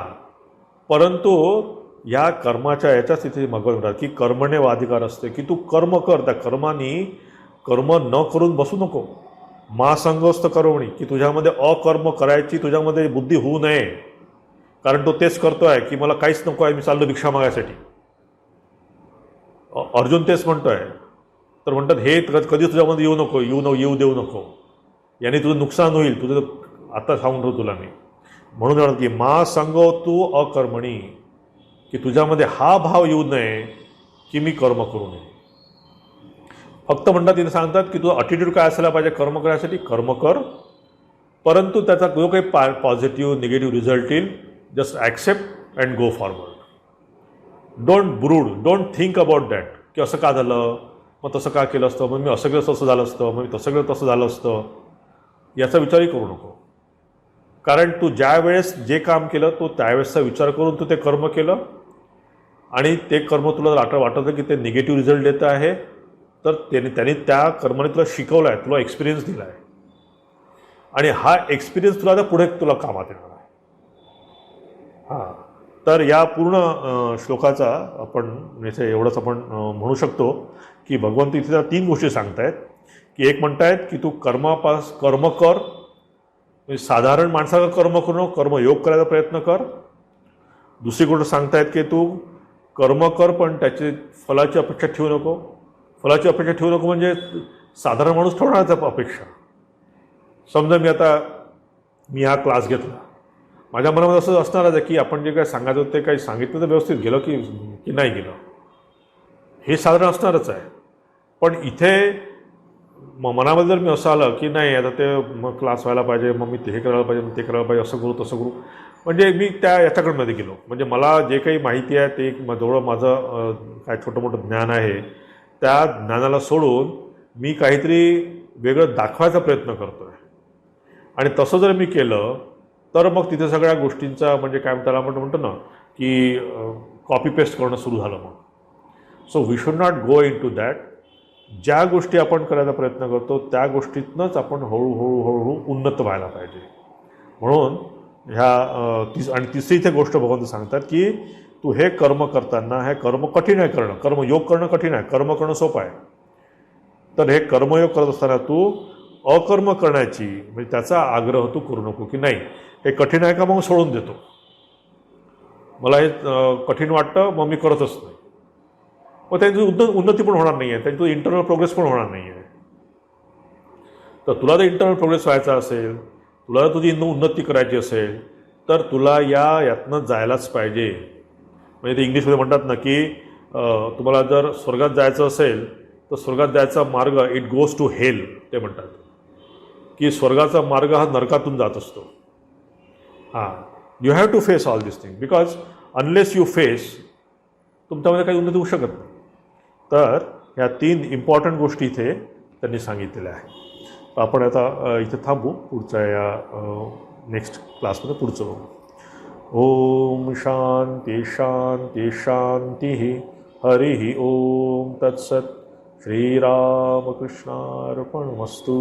परंतु या कर्माच्या याच्याच तिथे भगवान म्हणतात की कर्मणे वाधिकार असते, की तू कर्म कर. त्या कर्मानी कर्म न करून बसू नको. मा संगोस्त कर्मणी, की तुझ्यामध्ये अकर्म करायची तुझ्यामध्ये बुद्धी होऊ नये. कारण तो तेच करतोय की मला काहीच नको आहे, मी चाललो भिक्षा मागायसाठी. अर्जुन तेच म्हणतोय. तर म्हणतात हे कधी तुझ्यामध्ये येऊ देऊ नको, याने तुझं नुकसान होईल. तुझं आता सांगून ठेवतो तुला मी. म्हणून म्हणतात की मा संगो तू अकर्मणी, की तुझ्यामध्ये हा भाव येऊ नये की मी कर्म करू नये. फक्त म्हणतात तिथे सांगतात की तुझा ॲटिट्यूड काय असायला पाहिजे कर्म करायसाठी. कर्म कर, परंतु त्याचा जो काही पॉझिटिव्ह निगेटिव्ह रिझल्ट येईल just accept and go forward. Don't brood, don't think about that की असं का झालं, मग तसं का केलं असतं, मग मी असं केलं तसं झालं असतं, मग मी तसं केलं तसं झालं असतं, याचा विचारही करू नको. कारण तू ज्या वेळेस जे काम केलं तो त्यावेळेसचा विचार करून तू ते कर्म केलं आणि ते कर्म तुला वाटतं की ते निगेटिव्ह रिझल्ट देतं आहे, तर त्यांनी त्या कर्माने तुला शिकवलं आहे, तुला एक्सपिरियन्स दिला आहे आणि हा एक्सपिरियन्स तुला आता पुढे तुला कामात येणार आहे. हां, तर या पूर्ण श्लोकाचा आपण याचे एवढंच आपण म्हणू शकतो की भगवंत इथे त्या 3 गोष्टी सांगतायत. की एक म्हणतायत की तू कर्म कर, साधारण माणसाचं कर्म करू नको, कर्मयोग करायचा प्रयत्न कर. दुसरी गोष्ट सांगतायत की तू कर्म कर पण त्याची फलाची अपेक्षा ठेवू नको. फलाची अपेक्षा ठेवू नको म्हणजे साधारण माणूस ठेवणार अपेक्षा. समजा मी हा क्लास घेतला, माझ्या मनामध्ये असं असणारच आहे की आपण जे काही सांगायचं होतं ते काही सांगितलं तर व्यवस्थित गेलं की नाही गेलं, हे साधारण असणारच आहे. पण इथे मनामध्ये जर मी असं आलं की नाही आता ते मग क्लास व्हायला पाहिजे, मग मी हे करायला पाहिजे, मी ते करायला पाहिजे, असं करू तसं करू, म्हणजे मी त्या याच्याकडमध्ये गेलो. म्हणजे मला जे काही माहिती आहे ते जेवढं माझं काय छोटं मोठं ज्ञान आहे त्या ज्ञानाला सोडून मी काहीतरी वेगळं दाखवायचा प्रयत्न करतो आहे. आणि तसं जर मी केलं तर मग तिथे सगळ्या गोष्टींचा म्हणजे काय त्याला म्हणतो ना की कॉपी पेस्ट करणं सुरू झालं मग. So we should not go into that. ज्या गोष्टी आपण करायचा प्रयत्न करतो त्या गोष्टीतनंच आपण हळूहळू उन्नत व्हायला पाहिजे. म्हणून आणि तिसरी इथे गोष्ट भगवंत सांगतात की तू हे कर्म करताना हे कर्म कठीण आहे करणं, कर्मयोग करणं कठीण आहे, कर्म करणं सोपं आहे. तर हे कर्मयोग करत असताना तू अकर्म करण्याची म्हणजे त्याचा आग्रह तू करू नको की नाही हे कठीण आहे का मग सोडून देतो, मला हे कठीण वाटतं मग मी करतच नाही. मग त्यांची उन्नती पण होणार नाही आहे, त्यांची इंटरनल प्रोग्रेस पण होणार नाही आहे. तर तुला जर इंटरनल प्रोग्रेस व्हायचा असेल, तुला जर तुझी उन्नती करायची असेल तर तुला यातनं जायलाच पाहिजे. म्हणजे ते इंग्लिशमध्ये म्हणतात ना की तुम्हाला जर स्वर्गात जायचं असेल तर स्वर्गात जायचा मार्ग इट गोज टू हेल. ते म्हणतात की स्वर्गाचा मार्ग हा नरकातून जात असतो. हां, you have to face all this thing because unless you face तुमच्यामध्ये काही उन्नती होऊ शकत नाही. तर ह्या 3 इम्पॉर्टंट गोष्टी इथे त्यांनी सांगितलेल्या आहेत. तर आपण आता इथे थांबू, पुढच्या या नेक्स्ट क्लासमध्ये पुढचं बघू. ओम शांती शांती शांती. हरि ओम तत्सत. श्रीरामकृष्णार्पणमस्तु.